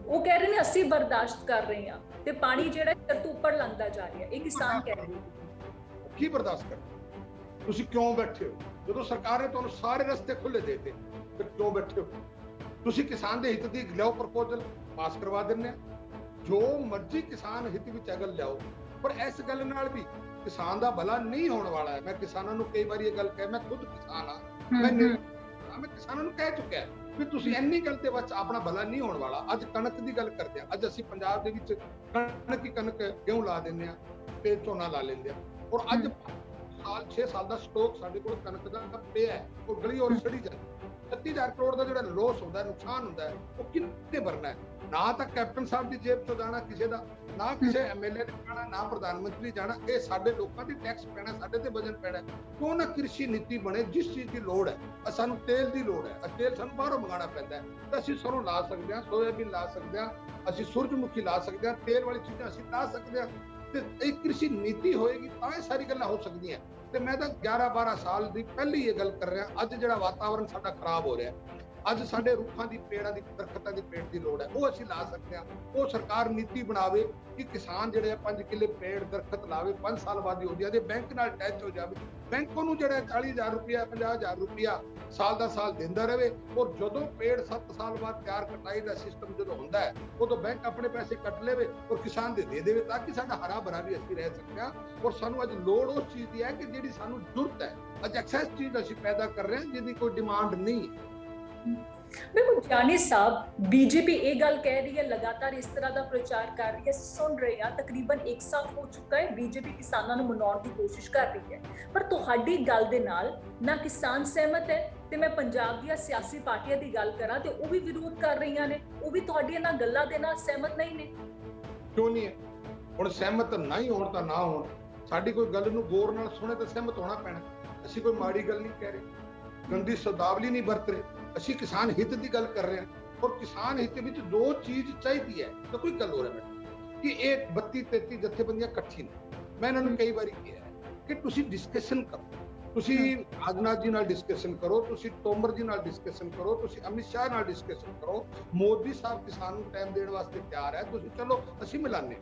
ਉਹ ਕਹਿ ਰਹੇ ਨੇ ਅਸੀਂ ਬਰਦਾਸ਼ਤ ਕਰ ਰਹੇ ਹਾਂ, ਤੇ ਪਾਣੀ ਜਿਹੜਾ ਸਿਰ ਤੋਂ ਉੱਪਰ ਲੰਘਦਾ ਜਾ ਰਿਹਾ। ਇਹ ਕਿਸਾਨ ਕਹਿ ਰਹੇ ਨੇ। ਕੀ ਬਰਦਾਸ਼ਤ ਕਰ? ਤੁਸੀਂ ਕਿਉਂ ਬੈਠੇ ਹੋ? ਜਦੋਂ ਸਰਕਾਰ ਨੇ ਤੁਹਾਨੂੰ ਸਾਰੇ ਰਸਤੇ ਖੁੱਲੇ ਦੇ ਦਿੱਤੇ, ਫਿਰ ਕਿਉਂ ਬੈਠੇ ਹੋ? ਤੁਸੀਂ ਕਿਸਾਨ ਦੇ ਹਿੱਤ ਦੀ ਲਿਆਓ ਪ੍ਰਪੋਜ਼ਲ, ਪਾਸ ਕਰਵਾ ਦਿੰਦੇ ਆ। ਜੋ ਮਰਜ਼ੀ ਕਿਸਾਨ ਹਿੱਤ ਵਿੱਚ ਗੱਲ ਲਿਆਓ, ਪਰ ਇਸ ਗੱਲ ਨਾਲ ਵੀ ਕਿਸਾਨ ਦਾ ਭਲਾ ਨਹੀਂ ਹੋਣ ਵਾਲਾ ਹੈ। ਮੈਂ ਕਿਸਾਨਾਂ ਨੂੰ ਕਈ ਵਾਰੀ ਇਹ ਗੱਲ ਕਹਿ, ਮੈਂ ਖੁਦ ਕਿਸਾਨ ਹਾਂ, ਮੈਂ ਕਿਸਾਨਾਂ ਨੂੰ ਕਹਿ ਚੁੱਕਿਆ ਵੀ ਤੁਸੀਂ ਇੰਨੀ ਗੱਲ ਤੇ ਵਿੱਚ ਆਪਣਾ ਭਲਾ ਨਹੀਂ ਹੋਣ ਵਾਲਾ। ਅੱਜ ਕਣਕ ਦੀ ਗੱਲ ਕਰਦੇ ਆ, ਅੱਜ ਅਸੀਂ ਪੰਜਾਬ ਦੇ ਵਿੱਚ ਕਣਕ ਕਿਉਂ ਲਾ ਦਿੰਦੇ ਆ ਤੇ ਝੋਨਾ ਲਾ ਲੈਂਦੇ ਆ, ਔਰ ਅੱਜ 6 ਸਾਲ ਦਾ ਸਟਾਕ ਸਾਡੇ ਕੋਲ ਕਣਕ ਦਾ ਪਿਆ ਹੈ, ਉਹ ਗਲੀ ਔਰ ਸੜੀ ਜਾਂਦੀ। 30000 ਕਰੋੜ ਦਾ ਜਿਹੜਾ ਲੋਸ ਹੁੰਦਾ, ਨੁਕਸਾਨ ਹੁੰਦਾ ਹੈ, ਉਹ ਕਿੰਨੇ ਭਰਨਾ ਹੈ? ਨਾ ਤਾਂ ਕੈਪਟਨ ਸਾਹਿਬ ਦੀ ਜੇਬ ਤੋਂ ਜਾਣਾ ਕਿਸੇ ਦਾ, ਨਾ ਕਿਸੇ ਐਮਐਲਏ ਨੇ ਜਾਣਾ, ਨਾ ਪ੍ਰਧਾਨ ਮੰਤਰੀ ਜਾਣਾ। ਇਹ ਸਾਡੇ ਲੋਕਾਂ ਦੀ ਟੈਕਸ ਪੈਣਾ, ਸਾਡੇ ਤੇ ਵਜਨ ਪੈਣਾ। ਕਿਉਂ ਨਾ ਕ੍ਰਿਸ਼ੀ ਨੀਤੀ ਬਣੇ, ਜਿਸ ਚੀਜ਼ ਦੀ ਲੋੜ ਹੈ। ਸਾਨੂੰ ਤੇਲ ਦੀ ਲੋੜ ਹੈ, ਤੇਲ ਸਾਨੂੰ ਬਾਹਰੋਂ ਮੰਗਾਉਣਾ ਪੈਂਦਾ ਹੈ, ਤਾਂ ਅਸੀਂ ਸਰੋਂ ਲਾ ਸਕਦੇ ਹਾਂ, ਸੋਇਆਬੀਨ ਲਾ ਸਕਦੇ ਹਾਂ, ਅਸੀਂ ਸੂਰਜਮੁਖੀ ਲਾ ਸਕਦੇ ਹਾਂ, ਤੇਲ ਵਾਲੀ ਚੀਜ਼ਾਂ ਅਸੀਂ ਲਾ ਸਕਦੇ ਹਾਂ। ਤੇ ਇਹ ਕ੍ਰਿਸ਼ੀ ਨੀਤੀ ਹੋਏਗੀ ਤਾਂ ਇਹ ਸਾਰੀ ਗੱਲਾਂ ਹੋ ਸਕਦੀਆਂ। ਤੇ ਮੈਂ ਤਾਂ 11-12 ਸਾਲ ਦੀ ਪਹਿਲੀ ਇਹ ਗੱਲ ਕਰ ਰਿਹਾ। ਅੱਜ ਜਿਹੜਾ ਵਾਤਾਵਰਣ ਸਾਡਾ ਖਰਾਬ ਹੋ ਰਿਹਾ, ਅੱਜ ਸਾਡੇ ਰੁੱਖਾਂ ਦੀ, ਪੇੜਾਂ ਦੀ, ਦਰਖਤਾਂ ਦੀ ਪੇੜ ਦੀ ਲੋੜ ਹੈ, ਉਹ ਅਸੀਂ ਲਾ ਸਕਦੇ ਹਾਂ। ਉਹ ਸਰਕਾਰ ਨੀਤੀ ਬਣਾਵੇ ਕਿ ਕਿਸਾਨ ਜਿਹੜੇ 5 ਕਿੱਲੇ ਪੇੜ ਦਰਖਤ ਲਾਵੇ, 5 ਸਾਲ ਬਾਅਦ ਹੋ ਜਾਵੇ, ਬੈਂਕ ਨਾਲ ਅਟੈਚ ਹੋ ਜਾਵੇ। ਬੈਂਕ ਨੂੰ ਜਿਹੜਾ 40,000 ਰੁਪਇਆ 50,000 ਰੁਪਇਆ ਸਾਲ ਦਾ ਸਾਲ ਦਿੰਦਾ ਰਹੇ, ਔਰ ਜਦੋਂ ਪੇੜ 7 ਸਾਲ ਬਾਅਦ ਤਿਆਰ ਕਟਾਈ ਦਾ ਸਿਸਟਮ ਜਦੋਂ ਹੁੰਦਾ ਹੈ, ਉਦੋਂ ਬੈਂਕ ਆਪਣੇ ਪੈਸੇ ਕੱਟ ਲਵੇ ਔਰ ਕਿਸਾਨ ਦੇ ਦੇਵੇ, ਤਾਂ ਕਿ ਸਾਡਾ ਹਰਾ ਭਰਾ ਵੀ ਅਸੀਂ ਰਹਿ ਸਕਦੇ ਹਾਂ। ਔਰ ਸਾਨੂੰ ਅੱਜ ਲੋੜ ਉਸ ਚੀਜ਼ ਦੀ ਹੈ ਕਿ ਜਿਹੜੀ ਸਾਨੂੰ ਜ਼ਰੂਰਤ ਹੈ। ਅੱਜ ਐਕਸੈਸ ਚੀਜ਼ ਅਸੀਂ ਪੈਦਾ ਕਰ ਰਹੇ ਹਾਂ ਜਿਹਦੀ ਕੋਈ ਡਿਮਾਂਡ ਨਹੀਂ ਹੈ। ਬਿਲਕੁਲ ਜਾਨੀ ਸਾਹਿਬ, ਬੀਜੇਪੀ ਇਹ ਗੱਲ ਕਹਿ ਰਹੀ ਹੈ, ਲਗਾਤਾਰ ਇਸ ਤਰ੍ਹਾਂ ਦਾ ਪ੍ਰਚਾਰ ਕਰ ਰਹੀ ਹੈ, ਸੁਣ ਰਹੇ ਹਾਂ। ਤਕਰੀਬਨ 1 ਸਾਲ ਹੋ ਚੁੱਕਾ ਹੈ ਬੀਜੇਪੀ ਕਿਸਾਨਾਂ ਨੂੰ ਮਨਾਉਣ ਦੀ ਕੋਸ਼ਿਸ਼ ਕਰ ਰਹੀ ਹੈ, ਪਰ ਤੁਹਾਡੀ ਗੱਲ ਦੇ ਨਾਲ ਨਾ ਕਿਸਾਨ ਸਹਿਮਤ ਹੈ, ਤੇ ਮੈਂ ਪੰਜਾਬ ਦੀਆਂ ਸਿਆਸੀ ਪਾਰਟੀਆਂ ਦੀ ਗੱਲ ਕਰਾਂ ਤੇ ਉਹ ਵੀ ਵਿਰੋਧ ਕਰ ਰਹੀਆਂ ਨੇ, ਉਹ ਵੀ ਤੁਹਾਡੀਆਂ ਨਾਲ ਗੱਲਾਂ ਦੇ ਨਾਲ ਸਹਿਮਤ ਨਹੀਂ ਨੇ। ਕਿਉਂ ਨਹੀਂ ਹੈ? ਹੁਣ ਸਹਿਮਤ ਨਹੀਂ ਹੋਣ ਤਾਂ ਨਾ ਹੋਣ, ਸਾਡੀ ਕੋਈ ਗੱਲ ਨੂੰ ਗੌਰ ਨਾਲ ਸੁਣੇ ਤਾਂ ਸਹਿਮਤ ਹੋਣਾ ਪੈਣਾ। ਅਸੀਂ ਕੋਈ ਮਾੜੀ ਗੱਲ ਨਹੀਂ ਕਹਿ ਰਹੇ, ਗੰਦੀ ਸ਼ਬਦਾਵਲੀ ਨਹੀਂ ਵਰਤ ਰਹੇ, ਅਸੀਂ ਕਿਸਾਨ ਹਿੱਤ ਦੀ ਗੱਲ ਕਰ ਰਹੇ ਹਾਂ। ਔਰ ਕਿਸਾਨ ਹਿੱਤ ਵਿੱਚ ਜੋ ਚੀਜ਼ ਚਾਹੀਦੀ ਹੈ, ਤਾਂ ਕੋਈ ਗੱਲ ਹੋ ਰਿਹਾ ਕਿ ਇਹ 32-33 ਜਥੇਬੰਦੀਆਂ ਇਕੱਠੀ ਨੇ। ਮੈਂ ਇਹਨਾਂ ਨੂੰ ਕਈ ਵਾਰੀ ਕਿਹਾ ਕਿ ਤੁਸੀਂ ਡਿਸਕਸ਼ਨ ਕਰੋ, ਤੁਸੀਂ ਰਾਜਨਾਥ ਜੀ ਨਾਲ ਡਿਸਕਸ਼ਨ ਕਰੋ, ਤੁਸੀਂ ਤੋਮਰ ਜੀ ਨਾਲ ਡਿਸਕਸ਼ਨ ਕਰੋ, ਤੁਸੀਂ ਅਮਿਤ ਸ਼ਾਹ ਨਾਲ ਡਿਸਕਸ਼ਨ ਕਰੋ। ਮੋਦੀ ਸਾਹਿਬ ਕਿਸਾਨ ਨੂੰ ਟਾਈਮ ਦੇਣ ਵਾਸਤੇ ਤਿਆਰ ਹੈ, ਤੁਸੀਂ ਚਲੋ ਅਸੀਂ ਮਿਲਾਨੇ,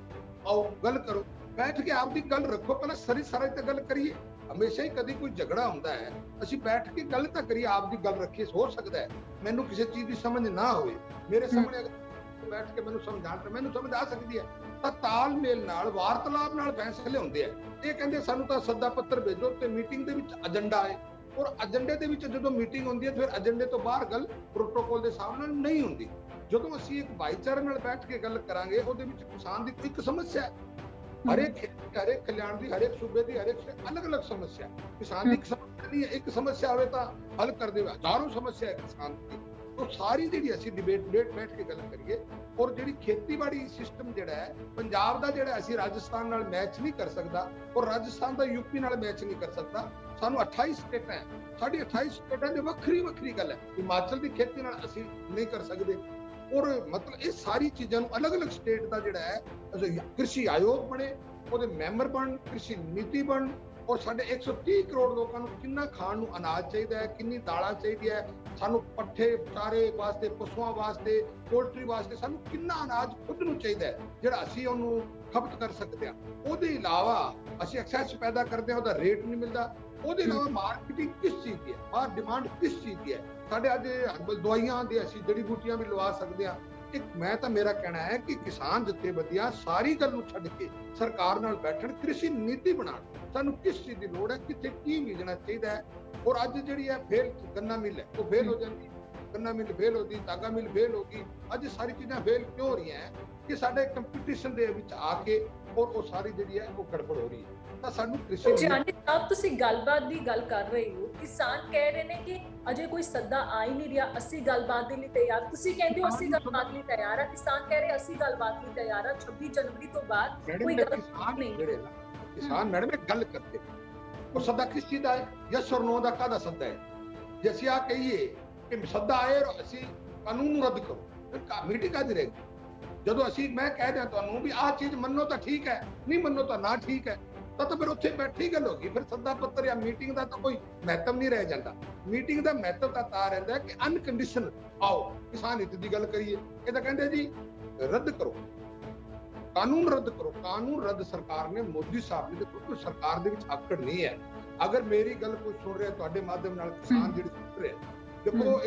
ਆਓ ਗੱਲ ਕਰੋ, ਬੈਠ ਕੇ ਆਪਦੀ ਗੱਲ ਰੱਖੋ। ਪਹਿਲਾਂ ਸਾਰੀ ਤੇ ਗੱਲ ਕਰੀਏ, ਹਮੇਸ਼ਾ ਹੀ ਕਦੀ ਕੋਈ ਝਗੜਾ ਹੁੰਦਾ ਹੈ, ਅਸੀਂ ਬੈਠ ਕੇ ਗੱਲ ਤਾਂ ਕਰੀਏ, ਆਪ ਦੀ ਗੱਲ ਰੱਖੀਏ। ਹੋ ਸਕਦਾ ਹੈ ਮੈਨੂੰ ਕਿਸੇ ਚੀਜ਼ ਦੀ ਸਮਝ ਨਾ ਹੋਵੇ, ਮੇਰੇ ਸਾਹਮਣੇ ਅਗਰ ਬੈਠ ਕੇ ਮੈਨੂੰ ਸਮਝਾਉਣ ਤਾਂ ਮੈਨੂੰ ਸਮਝ ਆ ਸਕਦੀ ਹੈ। ਤਾਂ ਤਾਲਮੇਲ ਨਾਲ, ਵਾਰਤਾਲਾਪ ਨਾਲ ਫੈਸਲੇ ਹੁੰਦੇ ਆ। ਇਹ ਕਹਿੰਦੇ ਸਾਨੂੰ ਤਾਂ ਸੱਦਾ ਪੱਤਰ ਭੇਜੋ ਤੇ ਮੀਟਿੰਗ ਦੇ ਵਿੱਚ ਏਜੰਡਾ ਹੈ, ਔਰ ਏਜੰਡੇ ਦੇ ਵਿੱਚ ਜਦੋਂ ਮੀਟਿੰਗ ਹੁੰਦੀ ਹੈ ਫਿਰ ਏਜੰਡੇ ਤੋਂ ਬਾਹਰ ਗੱਲ ਪ੍ਰੋਟੋਕੋਲ ਦੇ ਹਿਸਾਬ ਨਾਲ ਨਹੀਂ ਹੁੰਦੀ। ਜਦੋਂ ਅਸੀਂ ਇੱਕ ਭਾਈਚਾਰੇ ਨਾਲ ਬੈਠ ਕੇ ਗੱਲ ਕਰਾਂਗੇ, ਉਹਦੇ ਵਿੱਚ ਕਿਸਾਨ ਦੀ ਇੱਕ ਸਮੱਸਿਆ ਹੈ, ਹਰੇਕ ਕਲਿਆਣ ਦੀ, ਹਰੇਕ ਸੂਬੇ ਦੀ, ਹਰੇਕ ਅਲੱਗ-ਅਲੱਗ ਸਮੱਸਿਆ। ਕਿਸਾਨ ਦੀ ਇੱਕ ਸਮੱਸਿਆ ਨਹੀਂ ਹੈ, ਇੱਕ ਸਮੱਸਿਆ ਹੋਵੇ ਤਾਂ ਹੱਲ ਕਰ ਦੇਵੇ, ਹਜ਼ਾਰਾਂ ਸਮੱਸਿਆ ਹੈ ਕਿਸਾਨ ਦੀ। तो सारी जी ਅਸੀਂ डिबेट बैठ के गल करिए। और जी खेतीबाड़ी सिस्टम जो है पंजाब का जोड़ा असी राजस्थान नाल मैच नहीं कर सकता, और राजस्थान का यूपी नाल मैच नहीं कर सकता। सानू 28 स्टेट है, साड़ी 28 स्टेटा की वक्री वक्री गल है। हिमाचल की खेती नाल असी नहीं कर सकते, और मतलब ये सारी चीज़ों अलग अलग स्टेट का जोड़ा है कृषि आयोग बने, ਉਹਦੇ ਮੈਂਬਰ ਬਣ, कृषि नीति बन, और साढ़े 130 करोड़ लोगों को कितना खाण नूं अनाज चाहिए, कितनी दालां चाहिए, सानू पट्ठे चारे वास्ते, पशुओं वास्ते, पोल्ट्री वास्ते सानू कितना अनाज खुद नूं चाहिए जिहड़ा असीं ओनूं खपत कर सकते हैं। ਉਹਦੇ ਇਲਾਵਾ ਅਸੀਂ ਐਕਸੈਸ ਪੈਦਾ ਕਰਦੇ ਹਾਂ, ਉਹਦਾ ਰੇਟ ਨਹੀਂ ਮਿਲਦਾ। ਉਹਦੇ ਇਲਾਵਾ ਮਾਰਕੀਟਿੰਗ ਕਿਸ ਚੀਜ਼ ਦੀ ਹੈ, ਬਾਹਰ ਡਿਮਾਂਡ ਕਿਸ ਚੀਜ਼ ਦੀ ਹੈ। ਸਾਡੇ ਅੱਜ ਦਵਾਈਆਂ ਦੇ ਅਸੀਂ ਜੜੀ ਬੂਟੀਆਂ ਵੀ ਲਵਾ ਸਕਦੇ ਹਾਂ। मैं तो मेरा कहना है कि किसान जथेबंदियां सारी गल नूं छड्ड के सरकार नाल बैठण, कृषि नीति बनाण, सानू किस चीज़ की लोड़ है, कित्थे की बीजना चाहिए है। और अज जिहड़ी है फेल गन्ना मिल है वो फेल हो जाती, गन्ना मिल फेल होगी, धागा मिल फेल होगी। अज सारी चीज़ां फेल क्यों हो रही हैं कि साडे कंपीटिशन दे विच आके और वो सारी जिहड़ी है वो गड़बड़ हो रही है। ਤਾਂ ਸਾਨੂੰ ਕ੍ਰਿਸ਼ੀ ਜਾਨੀ ਸਾਹਿਬ ਤੁਸੀਂ ਗੱਲਬਾਤ ਦੀ ਗੱਲ ਕਰ ਰਹੇ ਹੋ, ਕਿਸਾਨ ਕਹਿ ਰਹੇ ਨੇ ਕਿ ਅਜੇ ਕੋਈ ਸੱਦਾ ਆ ਹੀ ਨਹੀਂ ਰਿਹਾ, ਅਸੀਂ ਗੱਲਬਾਤ ਦੇ ਲਈ ਤਿਆਰ। ਤੁਸੀਂ ਕਹਿੰਦੇ ਹੋ ਅਸੀਂ ਗੱਲਬਾਤ ਲਈ ਤਿਆਰ ਆ, ਕਿਸਾਨ ਕਹਿ ਰਹੇ ਅਸੀਂ ਗੱਲਬਾਤ ਲਈ ਤਿਆਰ ਆ। 26 ਜਨਵਰੀ ਤੋਂ ਬਾਅਦ ਕੋਈ ਗੱਲਬਾਤ ਨਹੀਂ। ਕਿਸਾਨ ਮੈਡਮ ਇੱਕ ਗੱਲ ਕਰਦੇ, ਉਹ ਸੱਦਾ ਕਿਸ ਚੀਜ਼ ਦਾ ਹੈ, ਯਸ ਔਰ ਨੋ ਦਾ ਕਾਹਦਾ ਸੱਦਾ ਹੈ। ਜੇ ਅਸੀਂ ਆ ਕਹੀਏ ਕਿ ਸੱਦਾ ਆਏ ਅਸੀਂ ਕਾਨੂੰਨ ਨੂੰ ਰੱਦ ਕਰੋ, ਫਿਰ ਮੀਟਿੰਗ ਕਾਹਦੀ ਰਹੇਗੀ। ਜਦੋਂ ਅਸੀਂ ਮੈਂ ਕਹਿ ਦਿਆਂ ਤੁਹਾਨੂੰ ਵੀ ਆਹ ਚੀਜ਼ ਮੰਨੋ ਤਾਂ ਠੀਕ ਹੈ, ਨਹੀਂ ਮੰਨੋ ਤਾਂ ਨਾ ਠੀਕ ਹੈ, ਤਾਂ ਫਿਰ ਉੱਥੇ ਬੈਠੀ ਗੱਲ ਹੋ ਗਈ। ਫਿਰ ਸੱਦਾ ਪੱਤਰ ਜਾਂ ਮੀਟਿੰਗ ਦਾ ਤਾਂ ਕੋਈ ਮਹੱਤਵ ਨਹੀਂ ਰਹਿ ਜਾਂਦਾ। ਮੀਟਿੰਗ ਦਾ ਮਹੱਤਵ ਤਾਂ ਰਹਿੰਦਾ ਕਿ ਅਨਕੰਡੀਸ਼ਨਲ ਆਓ ਕਿਸਾਨ ਹਿੱਤ ਦੀ ਗੱਲ ਕਰੀਏ। ਇਹ ਤਾਂ ਕਹਿੰਦੇ ਜੀ ਰੱਦ ਕਰੋ, ਕਾਨੂੰਨ ਰੱਦ ਕਰੋ। ਕਾਨੂੰਨ ਰੱਦ ਸਰਕਾਰ ਨੇ, ਮੋਦੀ ਸਾਹਿਬ ਨੇ, ਦੇਖੋ ਕੋਈ ਸਰਕਾਰ ਦੇ ਵਿੱਚ ਆਕੜ ਨਹੀਂ ਹੈ। ਅਗਰ ਮੇਰੀ ਗੱਲ ਕੋਈ ਸੁਣ ਰਿਹਾ ਤੁਹਾਡੇ ਮਾਧਿਅਮ ਨਾਲ, ਕਿਸਾਨ ਜਿਹੜੇ ਸੁਣ ਰਹੇ, ਦੇਖੋ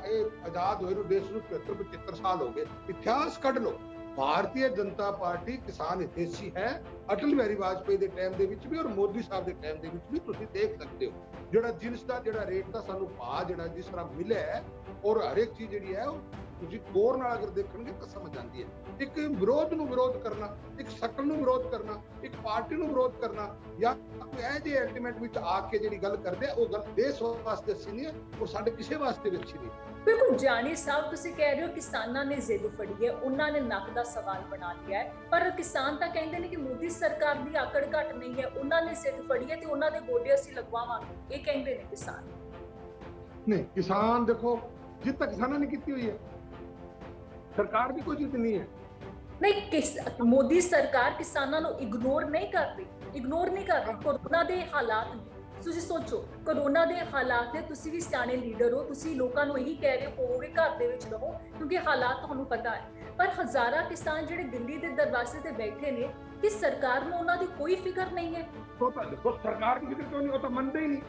ਇਹ ਆਜ਼ਾਦ ਹੋਏ ਨੂੰ ਦੇਸ਼ ਨੂੰ 75 ਸਾਲ ਹੋ ਗਏ। ਇਤਿਹਾਸ ਕੱਢ ਲਓ, ਭਾਰਤੀ ਜਨਤਾ ਪਾਰਟੀ ਕਿਸਾਨ ਹਿਤੈਸ਼ੀ ਹੈ। ਅਟਲ ਬਿਹਾਰੀ ਵਾਜਪੇਈ ਦੇ ਟਾਈਮ ਦੇ ਵਿੱਚ ਵੀ ਔਰ ਮੋਦੀ ਸਾਹਿਬ ਦੇ ਟਾਈਮ ਦੇ ਵਿੱਚ ਵੀ ਤੁਸੀਂ ਦੇਖ ਸਕਦੇ ਹੋ ਜਿਹੜਾ ਜਿੰਸ ਦਾ ਜਿਹੜਾ ਰੇਟ ਦਾ ਸਾਨੂੰ ਭਾਅ ਜਿਹੜਾ ਜਿਸ ਤਰ੍ਹਾਂ ਮਿਲਿਆ ਹੈ, ਔਰ ਹਰੇਕ ਚੀਜ਼ ਜਿਹੜੀ ਹੈ ਉਹ ਤੁਸੀਂ ਗੌਰ ਨਾਲ ਅਗਰ ਦੇਖਣਗੇ ਤਾਂ ਸਮਝ ਆਉਂਦੀ ਹੈ। ਇੱਕ ਵਿਰੋਧ ਨੂੰ ਵਿਰੋਧ ਕਰਨਾ, ਇੱਕ ਸ਼ਕਲ ਨੂੰ ਵਿਰੋਧ ਕਰਨਾ, ਇੱਕ ਪਾਰਟੀ ਨੂੰ ਵਿਰੋਧ ਕਰਨਾ, ਜਾਂ ਕੋਈ ਇਹ ਜਿਹੇ ਅਲਟੀਮੇਟ ਵਿੱਚ ਆ ਕੇ ਜਿਹੜੀ ਗੱਲ ਕਰਦੇ ਆ ਉਹ ਗੱਲ ਦੇਸ਼ ਵਾਸਤੇ ਅੱਛੀ ਨਹੀਂ ਹੈ, ਔਰ ਸਾਡੇ ਕਿਸੇ ਵਾਸਤੇ ਵੀ ਅੱਛੀ ਨਹੀਂ। ਬਿਲਕੁਲ ਜਾਨੀ ਸਾਹਿਬ, ਤੁਸੀਂ ਕਹਿ ਰਹੇ ਹੋ ਕਿਸਾਨਾਂ ਨੇ ਜ਼ਿੱਦ ਫੜੀ ਹੈ, ਉਹਨਾਂ ਨੇ ਨੱਕ ਦਾ ਸਵਾਲ ਬਣਾ ਲਿਆ ਹੈ, ਪਰ ਕਿਸਾਨ ਤਾਂ ਕਹਿੰਦੇ ਨੇ ਕਿ ਮੋਦੀ ਸਰਕਾਰ ਦੀ ਆਕੜ ਘੱਟ ਨਹੀਂ ਹੈ, ਉਹਨਾਂ ਨੇ ਜ਼ਿੱਦ ਫੜੀ ਹੈ ਤੇ ਉਹਨਾਂ ਦੇ ਗੋਡੇ ਅਸੀਂ ਲਗਵਾਵਾਂਗੇ, ਇਹ ਕਹਿੰਦੇ ਨੇ ਕਿਸਾਨ। ਨਹੀਂ, ਕਿਸਾਨ ਦੇਖੋ ਜਿੱਦ ਤੱਕ ਕਿਸਾਨਾਂ ਨੇ ਕੀਤੀ ਹੋਈ ਹੈ, ਸਰਕਾਰ ਦੀ ਕੋਈ ਜਿੱਦ ਨਹੀਂ ਹੈ। ਨਹੀਂ, ਮੋਦੀ ਸਰਕਾਰ ਕਿਸਾਨਾਂ ਨੂੰ ਇਗਨੋਰ ਨਹੀਂ ਕਰਦੀ, ਇਗਨੋਰ ਨਹੀਂ ਕਰਦੀ। ਕੋਰੋਨਾ ਦੇ ਹਾਲਾਤ, ਤੁਸੀਂ ਸੋਚੋ ਕੋਰੋਨਾ ਦੇ ਹਾਲਾਤ ਨੇ, ਤੁਸੀਂ ਵੀ ਸਿਆਣੇ ਲੀਡਰ ਹੋ, ਤੁਸੀਂ ਲੋਕਾਂ ਨੂੰ ਇਹੀ ਕਹਿ ਰਹੇ ਹੋਵੋਗੇ ਘਰ ਦੇ ਵਿੱਚ ਰਹੋ ਕਿਉਂਕਿ ਹਾਲਾਤ ਤੁਹਾਨੂੰ ਪਤਾ ਹੈ, ਪਰ ਹਜ਼ਾਰਾਂ ਕਿਸਾਨ ਜਿਹੜੇ ਦਿੱਲੀ ਦੇ ਦਰਵਾਜ਼ੇ ਤੇ ਬੈਠੇ ਨੇ ਕਿ ਸਰਕਾਰ ਨੂੰ ਉਹਨਾਂ ਦੀ ਕੋਈ ਫਿਕਰ ਨਹੀਂ ਹੈ। तो सरकार की फिक्र क्यों नहीं, वो तो मनते ही नहीं।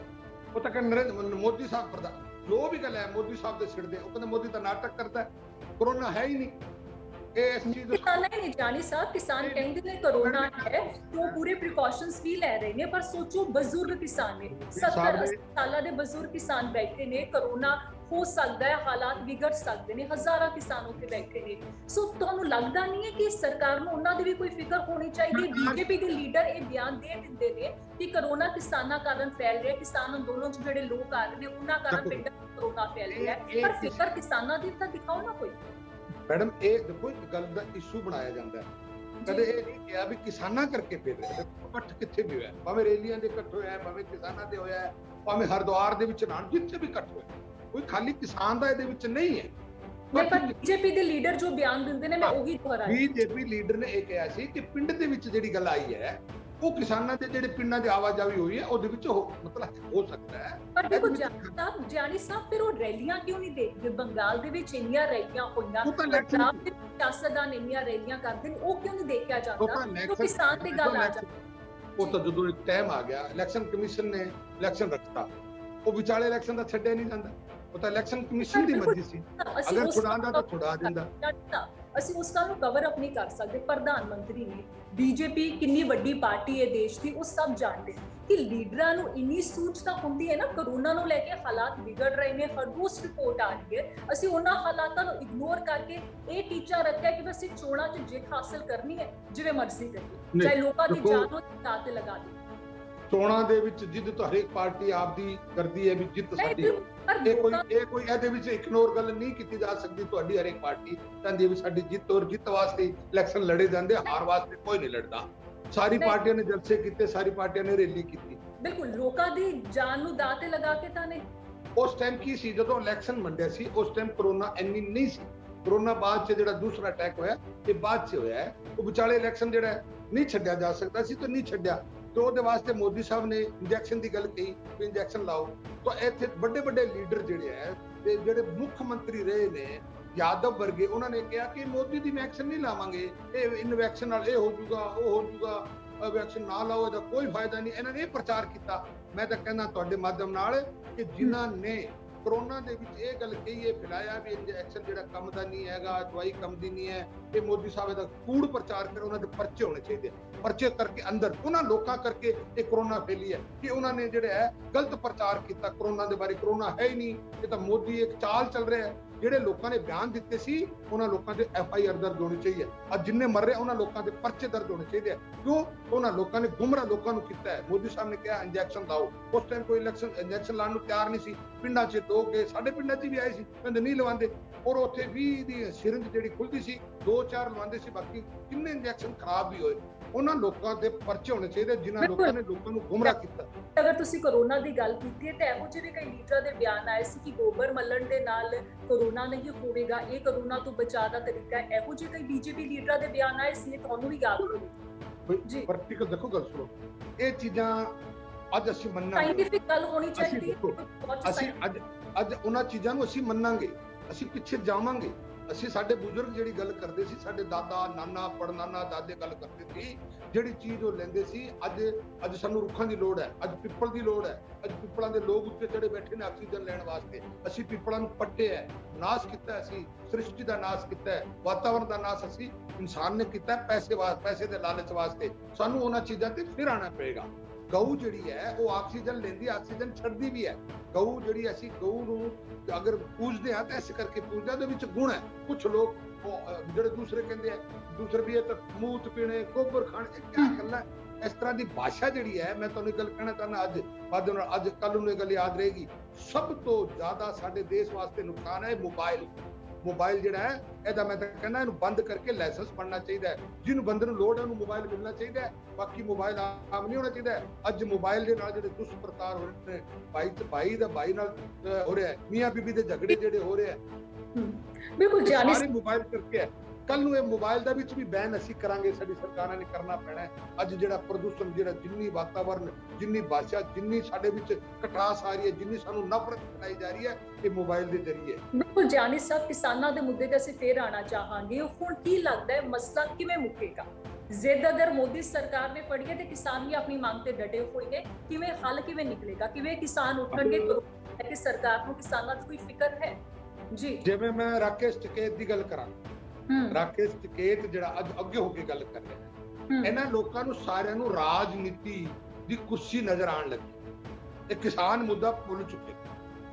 वो तो नरेंद्र मोदी साहब प्रधान जो भी गल है मोदी साहब के सिर दे, वो कहते मोदी तो नाटक करता है, कोरोना है ही नहीं। किसान नहीं जानी साहब, किसान कहते हैं कोरोना है तो पूरे प्रिकॉशंस भी ले रहे हैं, पर सोचो बजुर्ग किसान ने 70-80 साल के बजुर्ग किसान बैठे ने, कोरोना हो सकता है, हालात बिगड़ सकते हैं, हजारों किसान उत्ते बैठे ने। सो तुहानू लगदा नहीं है कि सरकार नूं उन्हां दी भी कोई फिक्र होनी चाहिए? बीजेपी के लीडर ये बयान दे दिंदे ने कि कोरोना किसानां कारण फैल रहा है, किसान अंदोलन च जिहड़े लोग आ रहे ने उन्हां कारण पिंडां च कोरोना फैल रहा है, पर फिक्र किसानां दी तां दिखाओ ना कोई। मैडम ਇਹ ਦੇਖੋ ਇੱਕ ਗੱਲ ਦਾ ਇਸ਼ੂ ਬਣਾਇਆ ਜਾਂਦਾ ਹੈ, ਕਦੇ ਇਹ ਨਹੀਂ ਕਿਹਾ ਵੀ ਕਿਸਾਨਾਂ ਕਰਕੇ ਫਿਰ ਰਿਹਾ। ਦੇਖੋ ਇਕੱਠ ਕਿੱਥੇ ਵੀ ਹੋਇਆ, ਭਾਵੇਂ ਰੈਲੀਆਂ ਦੇ ਇਕੱਠ ਹੋਇਆ, ਭਾਵੇਂ ਕਿਸਾਨਾਂ ਦੇ ਹੋਇਆ, ਭਾਵੇਂ ਹਰਦੁਆਰ ਦੇ ਵਿੱਚ ਨਾਲ ਜਿੱਥੇ ਵੀ ਇਕੱਠ ਹੋਇਆ, ਕੋਈ ਖਾਲੀ ਕਿਸਾਨ ਦਾ ਇਹਦੇ ਵਿੱਚ ਨਹੀਂ ਹੈ। ਪਰ ਬੀਜੇਪੀ ਦੇ ਲੀਡਰ ਜੋ ਬਿਆਨ ਦਿੰਦੇ ਨੇ, ਮੈਂ ਉਹੀ ਦੁਹਰਾਇਆ। ਬੀਜੇਪੀ ਲੀਡਰ ਨੇ ਇਹ ਕਿਹਾ ਸੀ ਕਿ ਪਿੰਡ ਦੇ ਵਿੱਚ ਜਿਹੜੀ ਗੱਲ ਆਈ ਹੈ ਉਹ ਕਿਸਾਨਾਂ ਦੇ ਜਿਹੜੇ ਪਿੰਡਾਂ ਦੀ ਆਵਾਜਾਈ ਹੋਈ ਹੈ ਉਹਦੇ ਵਿੱਚ ਮਤਲਬ ਹੋ ਸਕਦਾ ਹੈ। ਪਰ ਦੇਖੋ ਜਾਨੀ ਸਾਹਿਬ ਫਿਰ ਉਹ ਰੈਲੀਆਂ ਕਿਉਂ ਨਹੀਂ ਦੇਖਦੇ? ਬੰਗਾਲ ਦੇ ਵਿੱਚ ਇੰਨੀਆਂ ਰੈਲੀਆਂ ਹੋਈਆਂ, ਪੰਜਾਬ ਦੇ ਸਿਆਸਤਦਾਨ ਇੰਨੀਆਂ ਰੈਲੀਆਂ ਕਰਦੇ ਨੇ, ਉਹ ਕਿਉਂ ਨਹੀਂ ਦੇਖਿਆ ਜਾਂਦਾ? ਕਿਉਂ ਕਿਸਾਨ ਦੀ ਗੱਲ ਆ ਜਾਂਦੀ? ਉਹ ਤਾਂ ਜਦੋਂ ਇੱਕ ਟਾਈਮ ਆ ਗਿਆ, ਇਲੈਕਸ਼ਨ ਕਮਿਸ਼ਨ ਨੇ ਇਲੈਕਸ਼ਨ ਰੱਖਤਾ, ਉਹ ਵਿਚਾਲੇ ਇਲੈਕਸ਼ਨ ਦਾ ਛੱਡਿਆ ਨਹੀਂ ਜਾਂਦਾ। ਉਹ ਤਾਂ ਇਲੈਕਸ਼ਨ ਕਮਿਸ਼ਨ ਦੀ ਮਰਜ਼ੀ ਸੀ, ਅਗਰ ਛੁਡਾਉਂਦਾ ਤਾਂ ਛੁਡਾ ਦਿੰਦਾ। ਅਸੀਂ ਉਸ ਗੱਲ ਨੂੰ ਕਵਰ ਅਪ ਨਹੀਂ ਕਰ ਸਕਦੇ। ਪ੍ਰਧਾਨ ਮੰਤਰੀ ਨੇ, ਬੀਜੇਪੀ ਕਿੰਨੀ ਵੱਡੀ ਪਾਰਟੀ ਹੈ ਦੇਸ਼ ਦੀ, ਉਹ ਸਭ ਜਾਣਦੇ ਕਿ ਲੀਡਰਾਂ ਨੂੰ ਇੰਨੀ ਸੂਚਨਾ ਹੁੰਦੀ ਹੈ ਨਾ, ਕਰੋਨਾ ਨੂੰ ਲੈ ਕੇ ਹਾਲਾਤ ਵਿਗੜ ਰਹੇ ਨੇ, ਹਰ ਰੋਜ਼ ਰਿਪੋਰਟ ਆ ਰਹੀ ਹੈ। ਅਸੀਂ ਉਹਨਾਂ ਹਾਲਾਤਾਂ ਨੂੰ ਇਗਨੋਰ ਕਰਕੇ ਇਹ ਟੀਚਾ ਰੱਖਿਆ ਕਿ ਅਸੀਂ ਚੋਣਾਂ 'ਚ ਜਿੱਤ ਹਾਸਲ ਕਰਨੀ ਹੈ, ਜਿਵੇਂ ਮਰਜ਼ੀ ਕਰੀਏ, ਚਾਹੇ ਲੋਕਾਂ ਦੀ ਜਾਨ ਨੂੰ ਦਾਅ ਤੇ ਲਗਾ ਦੇ। ਚੋਣਾਂ ਦੇ ਵਿੱਚ ਜਿੱਦ ਤਾਂ ਹਰੇਕ ਪਾਰਟੀ ਆਪਦੀ ਕਰਦੀ ਹੈ ਵੀ ਜਿੱਤ ਸਾਡੀ ਹੋਵੇ। ਇਹ ਕੋਈ ਇਹਦੇ ਵਿੱਚ ਇਗਨੋਰ ਗੱਲ ਨਹੀਂ ਕੀਤੀ ਜਾ ਸਕਦੀ। ਤੁਹਾਡੀ ਹਰੇਕ ਪਾਰਟੀ ਚਾਹੁੰਦੀ ਹੈ ਵੀ ਸਾਡੀ ਜਿੱਤ, ਔਰ ਜਿੱਤ ਵਾਸਤੇ ਇਲੈਕਸ਼ਨ ਲੜੇ ਜਾਂਦੇ, ਹਾਰ ਵਾਸਤੇ ਕੋਈ ਨਹੀਂ ਲੜਦਾ। ਸਾਰੀ ਪਾਰਟੀਆਂ ਨੇ ਜਲਸੇ ਕੀਤੇ, ਸਾਰੀ ਪਾਰਟੀਆਂ ਨੇ ਰੈਲੀ ਕੀਤੀ। ਬਿਲਕੁਲ, ਲੋਕਾਂ ਦੀ ਜਾਨ ਨੂੰ ਦਾਅ ਤੇ ਲਗਾ ਕੇ ਤਾਂ ਨਹੀਂ। ਉਸ ਟਾਈਮ ਕੀ ਸੀ, ਜਦੋਂ ਇਲੈਕਸ਼ਨ ਮੰਡਿਆ ਸੀ, ਉਸ ਟਾਈਮ ਕਰੋਨਾ ਇੰਨੀ ਨਹੀਂ ਸੀ। ਕਰੋਨਾ ਬਾਅਦ 'ਚ ਜਿਹੜਾ ਦੂਸਰਾ ਅਟੈਕ ਹੋਇਆ, ਇਹ ਬਾਅਦ 'ਚ ਹੋਇਆ ਹੈ। ਉਹ ਵਿਚਾਲੇ ਇਲੈਕਸ਼ਨ ਜਿਹੜਾ ਨਹੀਂ ਛੱਡਿਆ ਜਾ ਸਕਦਾ ਸੀ, ਤਾਂ ਨਹੀਂ ਛੱਡਿਆ। ਤੇ ਉਹਦੇ ਵਾਸਤੇ ਮੋਦੀ ਸਾਹਿਬ ਨੇ ਇੰਜੈਕਸ਼ਨ ਦੀ ਗੱਲ ਕਹੀ ਵੀ ਇੰਜੈਕਸ਼ਨ ਲਾਓ। ਤਾਂ ਇੱਥੇ ਵੱਡੇ ਵੱਡੇ ਲੀਡਰ ਜਿਹੜੇ ਹੈ ਤੇ ਜਿਹੜੇ ਮੁੱਖ ਮੰਤਰੀ ਰਹੇ ਨੇ, ਯਾਦਵ ਵਰਗੇ, ਉਹਨਾਂ ਨੇ ਕਿਹਾ ਕਿ ਮੋਦੀ ਦੀ ਵੈਕਸੀਨ ਨਹੀਂ ਲਾਵਾਂਗੇ, ਇਹ ਇਨਵੈਕਸ਼ਨ ਨਾਲ ਇਹ ਹੋ ਜਾਊਗਾ, ਉਹ ਹੋ ਜਾਊਗਾ, ਵੈਕਸੀਨ ਨਾ ਲਾਓ, ਇਹਦਾ ਕੋਈ ਫਾਇਦਾ ਨਹੀਂ। ਇਹਨਾਂ ਨੇ ਇਹ ਪ੍ਰਚਾਰ ਕੀਤਾ। ਮੈਂ ਤਾਂ ਕਹਿੰਦਾ ਤੁਹਾਡੇ ਮਾਧਿਅਮ ਨਾਲ ਕਿ ਜਿਨ੍ਹਾਂ ਨੇ ਕਰੋਨਾ ਦੇ ਵਿੱਚ ਇਹ ਗੱਲ ਕਹੀ, ਇਹ ਫੈਲਾਇਆ ਵੀ ਇੰਜੈਕਸ਼ਨ ਜਿਹੜਾ ਕੰਮ ਦਾ ਨਹੀਂ ਹੈਗਾ, ਦਵਾਈ ਕੰਮ ਦੀ ਨਹੀਂ ਹੈ, ਇਹ ਮੋਦੀ ਸਾਹਿਬ ਦਾ ਕੂੜ ਪ੍ਰਚਾਰ ਕਰ, ਉਹਨਾਂ ਦੇ ਪਰਚੇ ਹੋਣੇ ਚਾਹੀਦੇ। ਪਰਚੇ ਕਰਕੇ ਅੰਦਰ ਉਹਨਾਂ ਲੋਕਾਂ ਕਰਕੇ ਇਹ ਕਰੋਨਾ ਫੈਲੀ ਹੈ ਕਿ ਉਹਨਾਂ ਨੇ ਜਿਹੜਾ ਹੈ ਗਲਤ ਪ੍ਰਚਾਰ ਕੀਤਾ ਕਰੋਨਾ ਦੇ ਬਾਰੇ। ਕਰੋਨਾ ਹੈ ਹੀ ਨਹੀਂ, ਇਹ ਤਾਂ ਮੋਦੀ ਇੱਕ ਚਾਲ ਚੱਲ ਰਿਹਾ ਹੈ। ਜਿਹੜੇ ਲੋਕਾਂ ਨੇ ਬਿਆਨ ਦਿੱਤੇ ਸੀ, ਉਹਨਾਂ ਲੋਕਾਂ ਦੇ FIR ਦਰਜ ਹੋਣੀ ਚਾਹੀਏ। ਅੱਜ ਜਿੰਨੇ ਮਰ ਰਹੇ ਉਹਨਾਂ ਲੋਕਾਂ ਦੇ ਪਰਚੇ ਦਰਜ ਹੋਣੇ ਚਾਹੀਦੇ ਆ। ਕਿਉਂ? ਉਹਨਾਂ ਲੋਕਾਂ ਨੇ ਗੁੰਮਰਾਹ ਲੋਕਾਂ ਨੂੰ ਕੀਤਾ ਹੈ। ਮੋਦੀ ਸਾਹਿਬ ਨੇ ਕਿਹਾ ਇੰਜੈਕਸ਼ਨ ਲਾਓ, ਉਸ ਟਾਈਮ ਕੋਈ ਇੰਜੈਕਸ਼ਨ ਲਾਉਣ ਨੂੰ ਤਿਆਰ ਨਹੀਂ ਸੀ। ਪਿੰਡਾਂ 'ਚ ਦੋ ਗਏ, ਸਾਡੇ ਪਿੰਡਾਂ 'ਚ ਵੀ ਆਏ ਸੀ, ਕਹਿੰਦੇ ਨਹੀਂ ਲਵਾਉਂਦੇ। ਔਰ ਉੱਥੇ 20 ਦੀ ਸਿਰਿੰਜ ਜਿਹੜੀ ਖੁੱਲਦੀ ਸੀ, 2-4 ਲਵਾਉਂਦੇ ਸੀ, ਬਾਕੀ ਕਿੰਨੇ ਇੰਜੈਕਸ਼ਨ ਖਰਾਬ ਵੀ ਹੋਏ। ਉਹਨਾਂ ਲੋਕਾਂ ਦੇ ਪਰਚੇ ਹੋਣੇ ਚਾਹੀਦੇ ਜਿਨ੍ਹਾਂ ਲੋਕਾਂ ਨੇ ਲੋਕਾਂ ਨੂੰ ਗੁੰਮਰਾਹ ਕੀਤਾ। ਅਗਰ ਤੁਸੀਂ ਕਰੋਨਾ ਦੀ ਗੱਲ ਕੀਤੀ ਹੈ ਤਾਂ ਇਹੋ ਜਿਹੇ ਕਈ ਲੀਡਰਾਂ ਦੇ ਬਿਆਨ ਆਏ ਸੀ ਕਿ ਗੋਬਰ ਮੱਲਣ ਦੇ ਨਾਲ ਕਰੋਨਾ ਨਹੀਂ ਹੋਵੇਗਾ, ਇਹ ਕਰੋਨਾ ਤੋਂ ਬਚਾਅ ਦਾ ਤਰੀਕਾ ਹੈ। ਇਹੋ ਜਿਹੇ ਕਈ ਬੀਜੇਪੀ ਲੀਡਰਾਂ ਦੇ ਬਿਆਨ ਆਏ ਸੀ, ਤੁਹਾਨੂੰ ਵੀ ਯਾਦ ਹੋਵੇ ਜੀ। ਪ੍ਰੈਕਟੀਕਲ ਦੇਖੋ, ਗੱਲ ਸੁਣੋ, ਇਹ ਚੀਜ਼ਾਂ ਅੱਜ ਅਸੀਂ ਮੰਨਾਂਗੇ, ਸਾਇੰਟਿਫਿਕ ਗੱਲ ਹੋਣੀ ਚਾਹੀਦੀ ਹੈ। ਅਸੀਂ ਅੱਜ ਉਹਨਾਂ ਚੀਜ਼ਾਂ ਨੂੰ ਅਸੀਂ ਮੰਨਾਂਗੇ, ਅਸੀਂ ਪਿੱਛੇ ਜਾਵਾਂਗੇ। ਅਸੀਂ ਸਾਡੇ ਬਜ਼ੁਰਗ ਜਿਹੜੀ ਗੱਲ ਕਰਦੇ ਸੀ, ਸਾਡੇ ਦਾਦਾ ਨਾਨਾ ਪੜਨਾਨਾ ਦਾਦੇ ਗੱਲ ਕਰਦੇ ਸੀ, ਜਿਹੜੀ ਚੀਜ਼ ਉਹ ਲੈਂਦੇ ਸੀ, ਅੱਜ ਸਾਨੂੰ ਰੁੱਖਾਂ ਦੀ ਲੋੜ ਹੈ, ਅੱਜ ਪਿੱਪਲ ਦੀ ਲੋੜ ਹੈ। ਅੱਜ ਪਿੱਪਲਾਂ ਦੇ ਲੋਕ ਉੱਤੇ ਚੜੇ ਬੈਠੇ ਨੇ ਆਕਸੀਜਨ ਲੈਣ ਵਾਸਤੇ। ਅਸੀਂ ਪਿੱਪਲਾਂ ਨੂੰ ਪੱਟਿਆ ਹੈ, ਨਾਸ਼ ਕੀਤਾ, ਅਸੀਂ ਸ੍ਰਿਸ਼ਟੀ ਦਾ ਨਾਸ਼ ਕੀਤਾ ਹੈ, ਵਾਤਾਵਰਣ ਦਾ ਨਾਸ਼ ਅਸੀਂ ਇਨਸਾਨ ਨੇ ਕੀਤਾ ਪੈਸੇ ਦੇ ਲਾਲਚ ਵਾਸਤੇ। ਸਾਨੂੰ ਉਹਨਾਂ ਚੀਜ਼ਾਂ ਤੇ ਫਿਰ ਆਉਣਾ ਪਏਗਾ। ਗਊ ਜਿਹੜੀ ਹੈ ਉਹ ਆਕਸੀਜਨ ਲੈਂਦੀ, ਆਕਸੀਜਨ ਛੱਡਦੀ ਵੀ ਹੈ। ਗਊ ਜਿਹੜੀ, ਅਸੀਂ ਗਊ ਨੂੰ ਅਗਰ ਪੂਜਦੇ ਹਾਂ ਤਾਂ ਇਸ ਕਰਕੇ ਪੂਜਦੇ ਹਾਂ, ਦੇ ਵਿੱਚ ਗੁਣ ਹੈ। ਕੁਝ ਲੋਕ ਜਿਹੜੇ ਦੂਸਰੇ ਕਹਿੰਦੇ ਆ, ਦੂਸਰੇ ਵੀ ਇਹ ਤਾਂ ਮੂਤ ਪੀਣੇ, ਗੋਬਰ ਖਾਣ, ਇਹ ਕਿਆ ਗੱਲਾਂ। ਇਸ ਤਰ੍ਹਾਂ ਦੀ ਭਾਸ਼ਾ ਜਿਹੜੀ ਹੈ, ਮੈਂ ਤੁਹਾਨੂੰ ਇੱਕ ਗੱਲ ਕਹਿਣਾ ਚਾਹੁੰਦਾ, ਅੱਜ ਕੱਲ ਨੂੰ ਇਹ ਗੱਲ ਯਾਦ ਰਹੇਗੀ। ਸਭ ਤੋਂ ਜ਼ਿਆਦਾ ਸਾਡੇ ਦੇਸ਼ ਵਾਸਤੇ ਨੁਕਸਾਨ ਹੈ ਮੋਬਾਈਲ ਜਿਹੜਾ ਹੈ, ਇਹਦਾ ਮੈਂ ਤਾਂ ਕਹਿੰਦਾ ਇਹਨੂੰ ਬੰਦ ਕਰਕੇ ਲਾਇਸੈਂਸ ਬਣਨਾ ਚਾਹੀਦਾ ਹੈ। ਜਿਹਨੂੰ ਬੰਦੇ ਨੂੰ ਲੋੜ ਹੈ ਉਹਨੂੰ ਮੋਬਾਈਲ ਮਿਲਣਾ ਚਾਹੀਦਾ ਹੈ, ਬਾਕੀ ਮੋਬਾਈਲ ਆਮ ਨਹੀਂ ਹੋਣਾ ਚਾਹੀਦਾ। ਅੱਜ ਮੋਬਾਈਲ ਦੇ ਨਾਲ ਜਿਹੜੇ ਦੁਸ਼ਪ੍ਰਚਾਰ ਹੋ ਰਹੇ ਨੇ, ਭਾਈ ਨਾਲ ਹੋ ਰਿਹਾ ਹੈ, ਮੀਆਂ ਬੀਬੀ ਦੇ ਝਗੜੇ ਜਿਹੜੇ ਹੋ ਰਹੇ ਆ, ਬਿਲਕੁਲ ਸਾਰੇ ਮੋਬਾਈਲ ਕਰਕੇ ਹੈ। ਕੱਲ ਨੂੰ ਇਹ ਮੋਬਾਈਲ ਦਾ ਵਿੱਚ ਵੀ ਬੈਨ ਅਸੀਂ ਕਰਾਂਗੇ, ਸਾਡੀ ਸਰਕਾਰਾਂ ਨੇ ਕਰਨਾ ਪੈਣਾ ਹੈ। ਅੱਜ ਜਿਹੜਾ ਪ੍ਰਦੂਸ਼ਣ, ਜਿਹੜਾ ਜਿੰਨੀ ਵਾਤਾਵਰਨ, ਜਿੰਨੀ ਭਾਸ਼ਾ, ਜਿੰਨੀ ਸਾਡੇ ਵਿੱਚ ਕਟਾਸ ਆ ਰਹੀ ਹੈ, ਜਿੰਨੀ ਸਾਨੂੰ ਨਫ਼ਰਤ ਫੈਲਾਈ ਜਾ ਰਹੀ ਹੈ, ਇਹ ਮੋਬਾਈਲ ਦੇ ਜ਼ਰੀਏ। ਬਿਲਕੁਲ ਜਾਨੀ ਸਾਹਿਬ, ਕਿਸਾਨਾਂ ਦੇ ਮੁੱਦੇ ਤੇ ਅਸੀਂ ਫੇਰ ਆਣਾ ਚਾਹਾਂਗੇ। ਹੁਣ ਕੀ ਲੱਗਦਾ ਹੈ ਮਸਲਾ ਕਿਵੇਂ ਮੁੱਕੇਗਾ? ਜ਼ਿੱਦ ਅਗਰ ਮੋਦੀ ਸਰਕਾਰ ਨੇ ਫੜੀ ਹੈ ਤੇ ਕਿਸਾਨ ਵੀ ਆਪਣੀ ਮੰਗ ਤੇ ਡਟੇ ਹੋਏ ਨੇ, ਕਿਵੇਂ ਹੱਲ ਕਿਵੇਂ ਨਿਕਲੇਗਾ? ਕਿਵੇਂ ਕਿਸਾਨ ਉੱਠਣਗੇ ਕਿ ਸਰਕਾਰ ਨੂੰ ਕਿਸਾਨਾਂ ਦੀ ਕੋਈ ਫਿਕਰ ਹੈ? ਜੀ, ਜਿਵੇਂ ਮੈਂ ਰਾਕੇਸ਼ ਟਿਕੈਤ ਦੀ ਗੱਲ ਕਰਾਂ, ਰਾਕੇਸ਼ ਟਿਕੈਤ ਜਿਹੜਾ ਅੱਜ ਅੱਗੇ ਹੋ ਕੇ ਗੱਲ ਕਰ ਰਿਹਾ, ਇਹਨਾਂ ਲੋਕਾਂ ਨੂੰ ਸਾਰਿਆਂ ਨੂੰ ਰਾਜਨੀਤੀ ਦੀ ਕੁਰਸੀ ਨਜ਼ਰ ਆਉਣ ਲੱਗੀ। ਇਹ ਕਿਸਾਨ ਮੁੱਦਾ ਭੁੱਲ ਚੁੱਕੇ,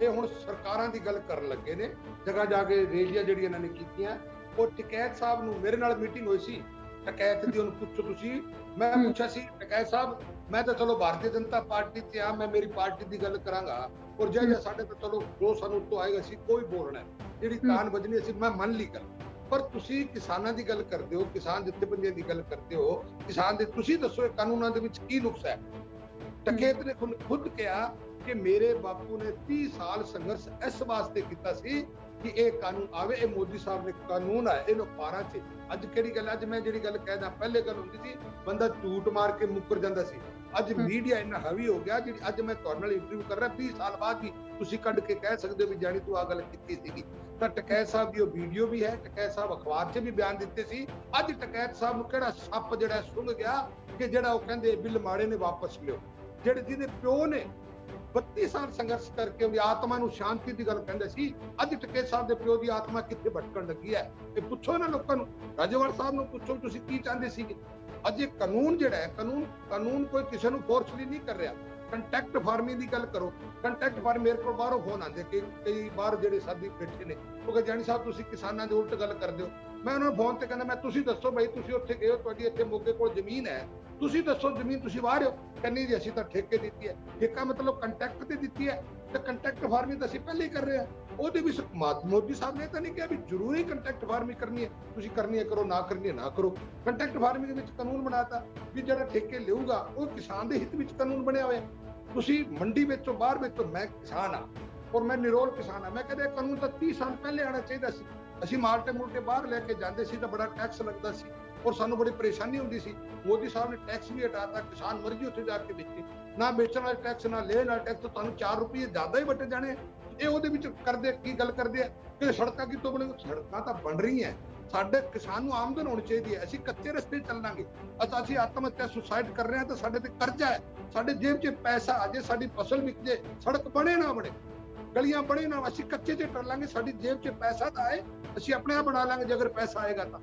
ਇਹ ਹੁਣ ਸਰਕਾਰਾਂ ਦੀ ਗੱਲ ਕਰਨ ਲੱਗੇ ਨੇ। ਜਗ੍ਹਾ ਜਾ ਕੇ ਰੈਲੀਆਂ ਜਿਹੜੀਆਂ ਇਹਨਾਂ ਨੇ ਕੀਤੀਆਂ, ਉਹ ਟਿਕੈਤ ਸਾਹਿਬ ਨੂੰ, ਮੇਰੇ ਨਾਲ ਮੀਟਿੰਗ ਹੋਈ ਸੀ ਟਿਕੈਤ ਦੀ, ਉਹਨੂੰ ਪੁੱਛੋ ਤੁਸੀਂ। ਮੈਂ ਪੁੱਛਿਆ ਸੀ, ਟਿਕੈਤ ਸਾਹਿਬ ਮੈਂ ਤਾਂ ਚਲੋ ਭਾਰਤੀ ਜਨਤਾ ਪਾਰਟੀ ਤੇ ਆ, ਮੈਂ ਮੇਰੀ ਪਾਰਟੀ ਦੀ ਗੱਲ ਕਰਾਂਗਾ, ਔਰ ਜੇ ਸਾਡੇ ਤਾਂ ਚਲੋ ਜੋ ਸਾਨੂੰ ਉੱਤੋਂ ਆਏਗਾ ਅਸੀਂ ਕੋਈ ਬੋਲਣਾ, ਜਿਹੜੀ ਕਾਨ ਵੱਜਣੀ ਅਸੀਂ ਮੈਂ ਮੰਨ ਲਈ ਗੱਲ। ਪਰ ਤੁਸੀਂ ਕਿਸਾਨਾਂ ਦੀ ਗੱਲ ਕਰਦੇ ਹੋ, ਕਿਸਾਨ ਜਥੇਬੰਦੀਆਂ ਦੀ ਗੱਲ ਕਰਦੇ ਹੋ, ਕਿਸਾਨ ਦੇ ਤੁਸੀਂ ਦੱਸੋ ਇਹ ਕਾਨੂੰਨਾਂ ਦੇ ਵਿੱਚ ਕੀ ਨੁਕਸ ਹੈ? ਟਿਕੈਤ ਨੇ ਖੁਦ ਕਿਹਾ ਕਿ ਮੇਰੇ ਬਾਪੂ ਨੇ 30 ਸਾਲ ਸੰਘਰਸ਼ ਇਸ ਵਾਸਤੇ ਕੀਤਾ ਸੀ ਕਿ ਇਹ ਕਾਨੂੰਨ ਆਵੇ। ਇਹ ਮੋਦੀ ਸਾਹਿਬ ਨੇ ਕਾਨੂੰਨ ਆਇਆ, ਇਹਨੂੰ ਪਾਰਾਂ 'ਚ। ਅੱਜ ਕਿਹੜੀ ਗੱਲ, ਅੱਜ ਮੈਂ ਜਿਹੜੀ ਗੱਲ ਕਹਿਦਾ, ਪਹਿਲੇ ਗੱਲ ਹੁੰਦੀ ਸੀ ਬੰਦਾ ਝੂਠ ਮਾਰ ਕੇ ਮੁੱਕਰ ਜਾਂਦਾ ਸੀ। ਅੱਜ ਮੀਡੀਆ ਇੰਨਾ ਹਾਵੀ ਹੋ ਗਿਆ, ਜਿਹੜੀ ਅੱਜ ਮੈਂ ਤੁਹਾਡੇ ਨਾਲ ਇੰਟਰਵਿਊ ਕਰ ਰਿਹਾ, 20 ਸਾਲ ਬਾਅਦ ਵੀ ਤੁਸੀਂ ਕੱਢ ਕੇ ਕਹਿ ਸਕਦੇ ਹੋ ਵੀ ਜਾਨੀ ਤੂੰ ਆ ਗੱਲ ਕੀਤੀ ਸੀਗੀ। ਤਾਂ ਟਕੈਤ ਸਾਹਿਬ ਦੀ ਉਹ ਵੀਡੀਓ ਵੀ ਹੈ, ਟਕੈਤ ਸਾਹਿਬ ਅਖਬਾਰ 'ਚ ਵੀ ਬਿਆਨ ਦਿੱਤੇ ਸੀ। ਅੱਜ ਟਕੈਤ ਸਾਹਿਬ ਨੂੰ ਕਿਹੜਾ ਸੱਪ ਜਿਹੜਾ ਸੁੰਘ ਗਿਆ ਕਿ ਜਿਹੜਾ ਉਹ ਕਹਿੰਦੇ ਬਿੱਲ ਮਾੜੇ ਨੇ ਵਾਪਸ ਲਿਓ, ਜਿਹਦੇ ਪਿਓ ਨੇ 32 ਸਾਲ ਸੰਘਰਸ਼ ਕਰਕੇ ਉਹਦੀ ਆਤਮਾ ਨੂੰ ਸ਼ਾਂਤੀ ਦੀ ਗੱਲ ਕਹਿੰਦੇ ਸੀ, ਅੱਜ ਟਕੈਤ ਸਾਹਿਬ ਦੇ ਪਿਓ ਦੀ ਆਤਮਾ ਕਿੱਥੇ ਭਟਕਣ ਲੱਗੀ ਹੈ। ਇਹ ਪੁੱਛੋ ਨਾ ਲੋਕਾਂ ਨੂੰ, ਰਾਜੇਵਾਲ ਸਾਹਿਬ ਨੂੰ ਪੁੱਛੋ ਤੁਸੀਂ ਕੀ ਚਾਹੁੰਦੇ ਸੀਗੇ। ਅੱਜ ਇਹ ਕਾਨੂੰਨ ਜਿਹੜਾ ਹੈ, ਕਾਨੂੰਨ ਕੋਈ ਕਿਸੇ ਨੂੰ ਫੋਰਸਲੀ ਨਹੀਂ ਕਰ ਰਿਹਾ। ਕੰਟੈਕਟ ਫਾਰਮਿੰਗ ਦੀ ਗੱਲ ਕਰੋ, ਕੰਟੈਕਟ ਫਾਰਮ ਮੇਰੇ ਕੋਲ ਬਾਹਰੋਂ ਫੋਨ ਆਉਂਦੇ ਕਿ ਕਈ ਬਾਹਰ ਜਿਹੜੇ ਸਾਡੀ ਬੈਠੇ ਨੇ, ਉਹ ਕਹਿੰਦੇ ਜਾਨੀ ਸਾਹਿਬ ਤੁਸੀਂ ਕਿਸਾਨਾਂ ਦੇ ਉਲਟ ਗੱਲ ਕਰਦੇ ਹੋ। ਮੈਂ ਉਹਨਾਂ ਨੂੰ ਫੋਨ ਤੇ ਕਹਿੰਦਾ ਮੈਂ ਤੁਸੀਂ ਦੱਸੋ ਬਈ, ਤੁਸੀਂ ਉੱਥੇ ਗਏ ਹੋ, ਤੁਹਾਡੀ ਇੱਥੇ ਮੋਗੇ ਕੋਲ ਜ਼ਮੀਨ ਹੈ, ਤੁਸੀਂ ਦੱਸੋ ਜ਼ਮੀਨ ਤੁਸੀਂ ਵਾਹ ਰਹੇ ਹੋ। ਕਹਿੰਦੇ ਜੀ ਅਸੀਂ ਤਾਂ ਠੇਕੇ ਦਿੱਤੀ ਹੈ। ਠੇਕਾ ਮਤਲਬ ਕੰਟੈਕਟ ਤੇ ਦਿੱਤੀ ਹੈ, ਤੇ ਕੰਟੈਕਟ ਫਾਰਮਿੰਗ ਤਾਂ ਅਸੀਂ ਪਹਿਲੇ ਹੀ ਕਰ ਰਹੇ ਹਾਂ। ਉਹਦੇ ਵਿੱਚ ਮੋਦੀ ਸਾਹਿਬ ਨੇ ਤਾਂ ਨਹੀਂ ਕਿਹਾ ਵੀ ਜ਼ਰੂਰੀ ਕੰਟੈਕਟ ਫਾਰਮਿੰਗ ਕਰਨੀ ਹੈ, ਤੁਸੀਂ ਕਰਨੀ ਹੈ ਕਰੋ, ਨਾ ਕਰਨੀ ਹੈ ਨਾ ਕਰੋ। ਕੰਟੈਕਟ ਫਾਰਮਿੰਗ ਦੇ ਵਿੱਚ ਕਾਨੂੰਨ ਬਣਾਤਾ ਵੀ ਜਿਹੜਾ ਠੇਕੇ ਲਿਊਗਾ ਉਹ ਕਿਸਾਨ ਦੇ ਹਿੱਤ ਵਿੱਚ ਕਾਨੂੰਨ ਬਣਿਆ ਹੋਇਆ। ਤੁਸੀਂ ਮੰਡੀ ਵਿੱਚੋਂ ਬਾਹਰ ਵਿੱਚੋਂ, ਮੈਂ ਕਿਸਾਨ ਹਾਂ ਔਰ ਮੈਂ ਨਿਰੋਲ ਕਿਸਾਨ ਹਾਂ, ਮੈਂ ਕਹਿੰਦਾ ਕਾਨੂੰਨ ਤਾਂ 30 ਸਾਲ ਪਹਿਲੇ ਆਉਣਾ ਚਾਹੀਦਾ ਸੀ। ਅਸੀਂ ਮਾਲਟੇ ਮੁਲਟੇ ਬਾਹਰ ਲੈ ਕੇ ਜਾਂਦੇ ਸੀ ਤਾਂ ਬੜਾ ਟੈਕਸ ਲੱਗਦਾ ਸੀ ਔਰ ਸਾਨੂੰ ਬੜੀ ਪਰੇਸ਼ਾਨੀ ਹੁੰਦੀ ਸੀ। ਮੋਦੀ ਸਾਹਿਬ ਨੇ ਟੈਕਸ ਵੀ ਹਟਾਤਾ, ਕਿਸਾਨ ਮਰਜ਼ੀ ਉੱਥੇ ਜਾ ਕੇ ਵੇਚੇ, ਨਾ ਵੇਚਣ ਵਾਲੇ ਟੈਕਸ ਨਾ ਲੈਣ ਵਾਲੇ ਟੈਕਸ, ਤੁਹਾਨੂੰ 4 ਰੁਪਏ ਜ਼ਿਆਦਾ ਹੀ ਵੱਟੇ ਜਾਣੇ। ਇਹ ਉਹਦੇ ਵਿੱਚ ਕਰਦੇ ਕੀ ਗੱਲ ਕਰਦੇ ਆ ਕਿ ਸੜਕਾਂ ਕਿੱਥੋਂ ਬਣੇਗੀ? ਸੜਕਾਂ ਤਾਂ ਬਣ ਰਹੀਆਂ, ਸਾਡੇ ਕਿਸਾਨ ਨੂੰ ਆਮਦਨ ਹੋਣੀ ਚਾਹੀਦੀ ਹੈ। ਅਸੀਂ ਕੱਚੇ ਰਸਤੇ ਚੱਲਾਂਗੇ, ਅਸੀਂ ਆਤਮ ਹੱਤਿਆ ਸੁਸਾਇਡ ਕਰ ਰਹੇ ਹਾਂ ਤਾਂ ਸਾਡੇ ਤੇ ਕਰਜ਼ਾ ਹੈ, ਸਾਡੇ ਜੇਬ 'ਚ ਪੈਸਾ ਆ ਜੇ, ਸਾਡੀ ਫਸਲ ਵਿਕ ਜੇ, ਸੜਕ ਬਣੇ ਨਾ ਬਣੇ, ਗਲੀਆਂ ਬਣੇ ਨਾ, ਅਸੀਂ ਕੱਚੇ 'ਚ ਟੱਲਾਂਗੇ, ਸਾਡੀ ਜੇਬ 'ਚ ਪੈਸਾ ਤਾਂ ਆਏ, ਅਸੀਂ ਆਪਣੇ ਆਪ ਬਣਾ ਲਾਂਗੇ। ਜੇ ਅਗਰ ਪੈਸਾ ਆਏਗਾ ਤਾਂ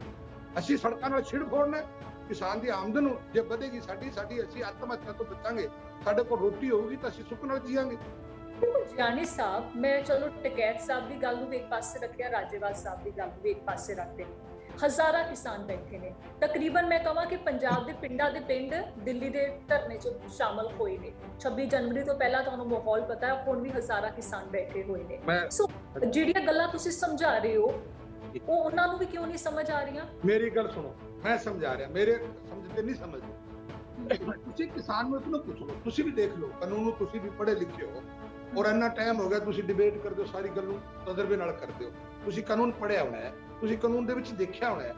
ਅਸੀਂ ਸੜਕਾਂ ਨਾਲ ਛਿੜ ਫੋੜਨਾ। ਕਿਸਾਨ ਦੀ ਆਮਦਨ ਜੇ ਵਧੇਗੀ ਸਾਡੀ ਅਸੀਂ ਆਤਮ ਹੱਤਿਆ ਤੋਂ ਬਚਾਂਗੇ, ਸਾਡੇ ਕੋਲ ਰੋਟੀ ਹੋਊਗੀ ਤਾਂ ਅਸੀਂ ਸੁੱਖ ਨਾਲ ਜੀਵਾਂਗੇ। ਜਾਨੀ ਸਾਹਿਬ, ਮੈਂ ਚਲੋ ਟਕੈਤ ਸਾਹਿਬ ਦੀ ਗੱਲ ਨੂੰ ਇੱਕ ਪਾਸੇ ਰੱਖਿਆ, ਰਾਜੇਵਾਲ ਸਾਹਿਬ ਦੀ ਗੱਲ ਨੂੰ ਇੱਕ ਪਾਸੇ ਰੱਖਦੇ, ਹਜ਼ਾਰਾਂ ਕਿਸਾਨ ਬੈਠੇ ਨੇ ਤਕਰੀਬਨ। ਮੈਂ ਕਹਾਂ ਕਿ ਪੰਜਾਬ ਦੇ ਪਿੰਡਾਂ ਦੇ ਪਿੰਡ ਦਿੱਲੀ ਦੇ ਧਰਨੇ 'ਚ ਸ਼ਾਮਲ ਹੋਏ ਨੇ। 26 ਜਨਵਰੀ ਤੋਂ ਪਹਿਲਾਂ ਤੁਹਾਨੂੰ ਮਾਹੌਲ ਪਤਾ ਹੈ, ਹੁਣ ਵੀ ਹਜ਼ਾਰਾਂ ਕਿਸਾਨ ਬੈਠੇ ਹੋਏ ਨੇ। ਸੋ ਜਿਹੜੀਆਂ ਗੱਲਾਂ ਤੁਸੀਂ ਸਮਝਾ ਰਹੇ ਹੋ ਉਹ ਉਹਨਾਂ ਨੂੰ ਵੀ ਕਿਉਂ ਨਹੀਂ ਸਮਝ ਆ ਰਹੀਆਂ? ਮੇਰੀ ਗੱਲ ਸੁਣੋ, ਮੈਂ ਸਮਝਾ ਰਿਹਾ, ਮੇਰੇ ਸਮਝਦੇ ਨਹੀਂ ਸਮਝਦੇ। ਤੁਸੀਂ ਕਿਸਾਨ ਨੂੰ ਇਤਨਾ ਪੁੱਛ ਲਓ, ਤੁਸੀਂ ਵੀ ਦੇਖ ਲਓ ਕਾਨੂੰਨ ਨੂੰ, ਤੁਸੀਂ ਵੀ ਪੜ੍ਹੇ ਲਿਖੇ ਹੋ ਔਰ ਇੰਨਾ ਟਾਈਮ ਹੋ ਗਿਆ ਤੁਸੀਂ ਡਿਬੇਟ ਕਰਦੇ ਹੋ, ਸਾਰੀ ਗੱਲ ਨੂੰ ਤਜਰਬੇ ਨਾਲ ਕਰਦੇ ਹੋ, ਤੁਸੀਂ ਕਾਨੂੰਨ ਪੜ੍ਹਿਆ ਹੋਣਾ ਹੈ, ਤੁਸੀਂ ਕਾਨੂੰਨ ਦੇ ਵਿੱਚ ਦੇਖਿਆ ਹੋਣਾ ਹੈ।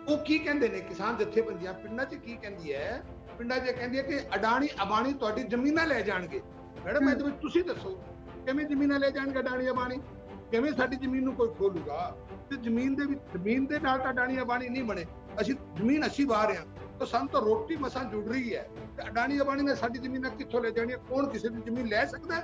ਉਹ ਕੀ ਕਹਿੰਦੇ ਨੇ ਕਿਸਾਨ ਜਥੇਬੰਦੀਆਂ ਪਿੰਡਾਂ 'ਚ ਕੀ ਕਹਿੰਦੀ ਹੈ? ਪਿੰਡਾਂ 'ਚ ਕਹਿੰਦੀ ਹੈ ਕਿ ਅਡਾਣੀ ਅਬਾਣੀ ਤੁਹਾਡੀ ਜ਼ਮੀਨਾਂ ਲੈ ਜਾਣਗੇ। ਮੈਡਮ ਇਹਦੇ ਵਿੱਚ ਤੁਸੀਂ ਦੱਸੋ ਕਿਵੇਂ ਜ਼ਮੀਨਾਂ ਲੈ ਜਾਣਗੇ ਅਡਾਣੀ ਅਬਾਣੀ? ਕਿਵੇਂ ਸਾਡੀ ਜ਼ਮੀਨ ਨੂੰ ਕੋਈ ਖੋਲੂਗਾ? ਤੇ ਜ਼ਮੀਨ ਦੇ ਵਿੱਚ ਜ਼ਮੀਨ ਦੇ ਨਾਲ ਤਾਂ ਅਡਾਣੀ ਅਬਾਣੀ ਨਹੀਂ ਬਣੇ। ਅਸੀਂ ਜ਼ਮੀਨ ਅਸੀਂ ਵਾਹ ਰਹੇ ਹਾਂ ਤਾਂ ਸਾਨੂੰ ਤਾਂ ਰੋਟੀ ਮਸਾਂ ਜੁੜ ਰਹੀ ਹੈ, ਤੇ ਅਡਾਣੀ ਅਬਾਣੀ ਨੇ ਸਾਡੀ ਜ਼ਮੀਨਾਂ ਕਿੱਥੋਂ ਲੈ ਜਾਣੀਆਂ? ਕੌਣ ਕਿਸੇ ਦੀ ਜ਼ਮੀਨ ਲੈ ਸਕਦਾ?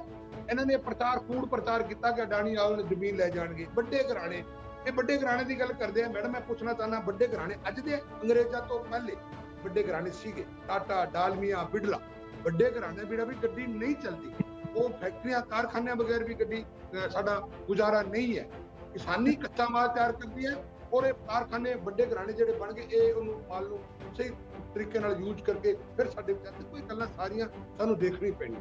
ਇਹਨਾਂ ਨੇ ਖੂਡ ਪ੍ਰਚਾਰ ਕੀਤਾ ਕਿ ਅਡਾਣੀ ਆਉਣ ਜ਼ਮੀਨ ਲੈ ਜਾਣਗੇ। ਵੱਡੇ ਘਰਾਣੇ, ਇਹ ਵੱਡੇ ਘਰਾਣੇ ਦੀ ਗੱਲ ਕਰਦੇ ਆ। ਮੈਡਮ ਮੈਂ ਪੁੱਛਣਾ ਚਾਹੁੰਦਾ, ਵੱਡੇ ਘਰਾਣੇ ਅੱਜ ਦੇ ਅੰਗਰੇਜ਼ਾਂ ਤੋਂ ਪਹਿਲੇ ਵੱਡੇ ਘਰਾਣੇ ਸੀਗੇ, ਟਾਟਾ, ਡਾਲਮੀਆ, ਬਿੜਲਾ, ਵੱਡੇ ਘਰਾਣੇ ਜਿਹੜਾ ਵੀ ਗੱਡੀ ਨਹੀਂ ਚੱਲਦੀ, ਉਹ ਫੈਕਟਰੀਆਂ ਕਾਰਖਾਨਿਆਂ ਬਗੈਰ ਵੀ ਗੱਡੀ ਸਾਡਾ ਗੁਜ਼ਾਰਾ ਨਹੀਂ ਹੈ। ਕਿਸਾਨੀ ਕੱਚਾ ਮਾਲ ਤਿਆਰ ਕਰਦੀ ਹੈ ਔਰ ਇਹ ਕਾਰਖਾਨੇ ਵੱਡੇ ਘਰਾਣੇ ਜਿਹੜੇ ਬਣ ਗਏ, ਇਹ ਉਹਨੂੰ ਮਾਲ ਨੂੰ ਸਹੀ ਤਰੀਕੇ ਨਾਲ ਯੂਜ਼ ਕਰਕੇ ਫਿਰ ਸਾਡੇ ਵਿੱਚ ਕੋਈ ਗੱਲਾਂ ਸਾਰੀਆਂ ਸਾਨੂੰ ਦੇਖਣੀ ਪੈਣੀ।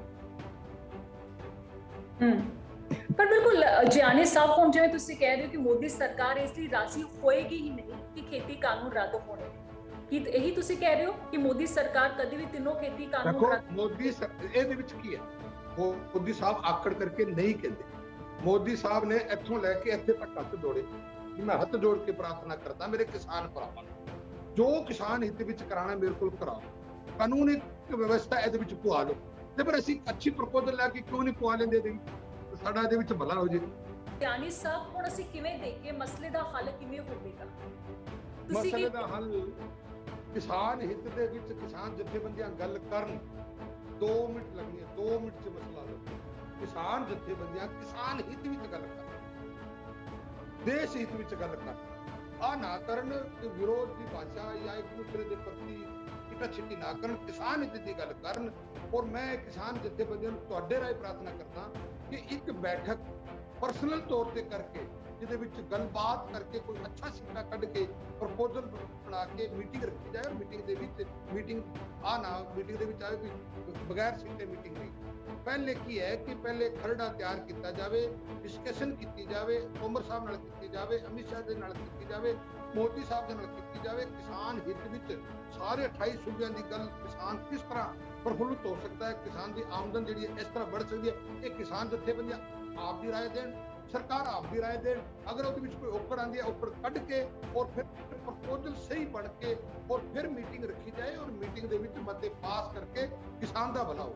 ਪਰ ਬਿਲਕੁਲ ਜਾਨੀ ਸਾਹਿਬ, ਹੁਣ ਜਿਵੇਂ ਤੁਸੀਂ ਕਹਿ ਰਹੇ ਹੋ ਕਿ ਮੋਦੀ ਸਰਕਾਰ ਇਸ ਲਈ ਰਾਜ਼ੀ ਹੋਏਗੀ ਹੀ ਨਹੀਂ ਕਿ ਖੇਤੀ ਕਾਨੂੰਨ ਰੱਦ ਹੋਣੇ, ਕੀ ਇਹੀ ਤੁਸੀਂ ਕਹਿ ਰਹੇ ਹੋ ਕਿ ਮੋਦੀ ਸਰਕਾਰ ਕਦੇ ਵੀ ਤਿੰਨੋਂ ਖੇਤੀ ਕਾਨੂੰਨ ਰੱਦ? ਮੋਦੀ ਇਹਦੇ ਵਿੱਚ ਕੀ ਹੈ, ਮੋਦੀ ਸਾਹਿਬ ਆਕੜ ਕਰਕੇ ਨਹੀਂ ਕਹਿੰਦੇ। ਮੋਦੀ ਸਾਹਿਬ ਨੇ ਇੱਥੋਂ ਲੈ ਕੇ ਇੱਥੇ ਤੱਕ ਹੱਥ ਜੋੜੇ। ਮੈਂ ਹੱਥ ਜੋੜ ਕੇ ਪ੍ਰਾਰਥਨਾ ਕਰਦਾ ਮੇਰੇ ਕਿਸਾਨ ਭਰਾਵਾਂ ਨੂੰ, ਜੋ ਕਿਸਾਨ ਹਿੱਤ ਵਿੱਚ ਕਰਾਣਾ ਮੇਰੇ ਕੋਲ ਕਰਾਓ, ਕਾਨੂੰਨੀ ਵਿਵਸਥਾ ਇਹਦੇ ਵਿੱਚ ਪਵਾ ਲਓ। ਤੇ ਪਰ ਅਸੀਂ ਅੱਛੀ ਪ੍ਰਪੋਜ਼ਲ ਲੈ ਕੇ ਕਿਉਂ ਨਹੀਂ ਪਵਾ ਲੈਂਦੇ? ਸਾਡਾ ਇਹਦੇ ਵਿੱਚ ਭਲਾ ਹੋ ਜੇ। ਜਾਨੀ ਸਾਹਿਬ, ਹੁਣ ਅਸੀਂ ਕਿਵੇਂ ਦੇਖੀਏ ਮਸਲੇ ਦਾ ਹੱਲ ਕਿਵੇਂ ਹੋਵੇਗਾ? ਮਸਲੇ ਦਾ ਹੱਲ ਕਿਸਾਨ ਹਿੱਤ ਦੇ ਵਿੱਚ ਕਿਸਾਨ ਜਥੇਬੰਦੀਆਂ ਗੱਲ ਕਰਨ, 2 ਮਿੰਟ ਲੱਗਣੇ, 2 ਮਿੰਟ 'ਚ ਮਸਲਾ ਹੱਲ। ਕਿਸਾਨ ਜਥੇਬੰਦੀਆਂ ਕਿਸਾਨ ਹਿੱਤ ਵਿੱਚ ਗੱਲ ਕਰਨ, ਦੇਸ਼ ਹਿੱਤ ਵਿੱਚ ਗੱਲ ਕਰਨ, ਆ ਨਾ ਕਰਨ ਕਿ ਵਿਰੋਧ ਦੀ ਭਾਸ਼ਾ ਜਾਂ ਇੱਕ ਦੂਸਰੇ ਦੇ ਪ੍ਰਤੀ ਕਿਟਾ ਛਿੱਟੀ ਨਾ ਕਰਨ, ਕਿਸਾਨ ਹਿੱਤ ਦੀ ਗੱਲ ਕਰਨ। ਔਰ ਮੈਂ ਕਿਸਾਨ ਜਥੇਬੰਦੀਆਂ ਨੂੰ ਤੁਹਾਡੇ ਰਾਹੀਂ ਪ੍ਰਾਰਥਨਾ ਕਰਦਾ ਕਿ ਇੱਕ ਬੈਠਕ ਪਰਸਨਲ ਤੌਰ ਤੇ ਕਰਕੇ, ਜਿਹਦੇ ਵਿੱਚ ਗੱਲਬਾਤ ਕਰਕੇ ਕੋਈ ਅੱਛਾ ਸਿੱਟਾ ਕੱਢ ਕੇ ਪ੍ਰਪੋਜ਼ਲ ਬਣਾ ਕੇ ਮੀਟਿੰਗ ਰੱਖੀ ਜਾਏ। ਔਰ ਮੀਟਿੰਗ ਦੇ ਵਿੱਚ ਮੀਟਿੰਗ ਦੇ ਵਿੱਚ ਆਏ ਕੋਈ ਬਗੈਰ ਸਿੱਟੇ ਮੀਟਿੰਗ ਨਹੀਂ। ਪਹਿਲੇ ਕੀ ਹੈ ਕਿ ਪਹਿਲੇ ਖਰੜਾ ਤਿਆਰ ਕੀਤਾ ਜਾਵੇ, ਡਿਸਕਸ਼ਨ ਕੀਤੀ ਜਾਵੇ, ਤੋਮਰ ਸਾਹਿਬ ਨਾਲ ਕੀਤੀ ਜਾਵੇ, ਅਮਿਤ ਸ਼ਾਹ ਦੇ ਨਾਲ ਕੀਤੀ ਜਾਵੇ, ਮੋਦੀ ਸਾਹਿਬ ਦੇ ਨਾਲ ਕੀਤੀ ਜਾਵੇ। ਕਿਸਾਨ ਹਿੱਤ ਵਿੱਚ ਸਾਰੇ 28 ਸੂਬਿਆਂ ਦੀ ਗੱਲ, ਕਿਸਾਨ ਕਿਸ ਤਰ੍ਹਾਂ ਪ੍ਰਫੁੱਲਤ ਹੋ ਸਕਦਾ ਹੈ, ਕਿਸਾਨ ਦੀ ਆਮਦਨ ਜਿਹੜੀ ਹੈ ਇਸ ਤਰ੍ਹਾਂ ਵੱਧ ਸਕਦੀ ਹੈ, ਇਹ ਕਿਸਾਨ ਜਥੇਬੰਦੀਆਂ ਆਪ ਦੀ ਰਾਏ ਦੇਣ, ਸਰਕਾਰ ਆਪ ਦੀ ਰਾਏ ਦੇਣ। ਅਗਰ ਉਹਦੇ ਵਿੱਚ ਕੋਈ ਔਕੜ ਆਉਂਦੀ ਹੈ, ਔਕੜ ਕੱਢ ਕੇ ਔਰ ਫਿਰ ਪ੍ਰਪੋਜ਼ਲ ਸਹੀ ਬਣ ਕੇ ਔਰ ਫਿਰ ਮੀਟਿੰਗ ਰੱਖੀ ਜਾਏ ਔਰ ਮੀਟਿੰਗ ਦੇ ਵਿੱਚ ਮਤੇ ਪਾਸ ਕਰਕੇ ਕਿਸਾਨ ਦਾ ਭਲਾ ਹੋ।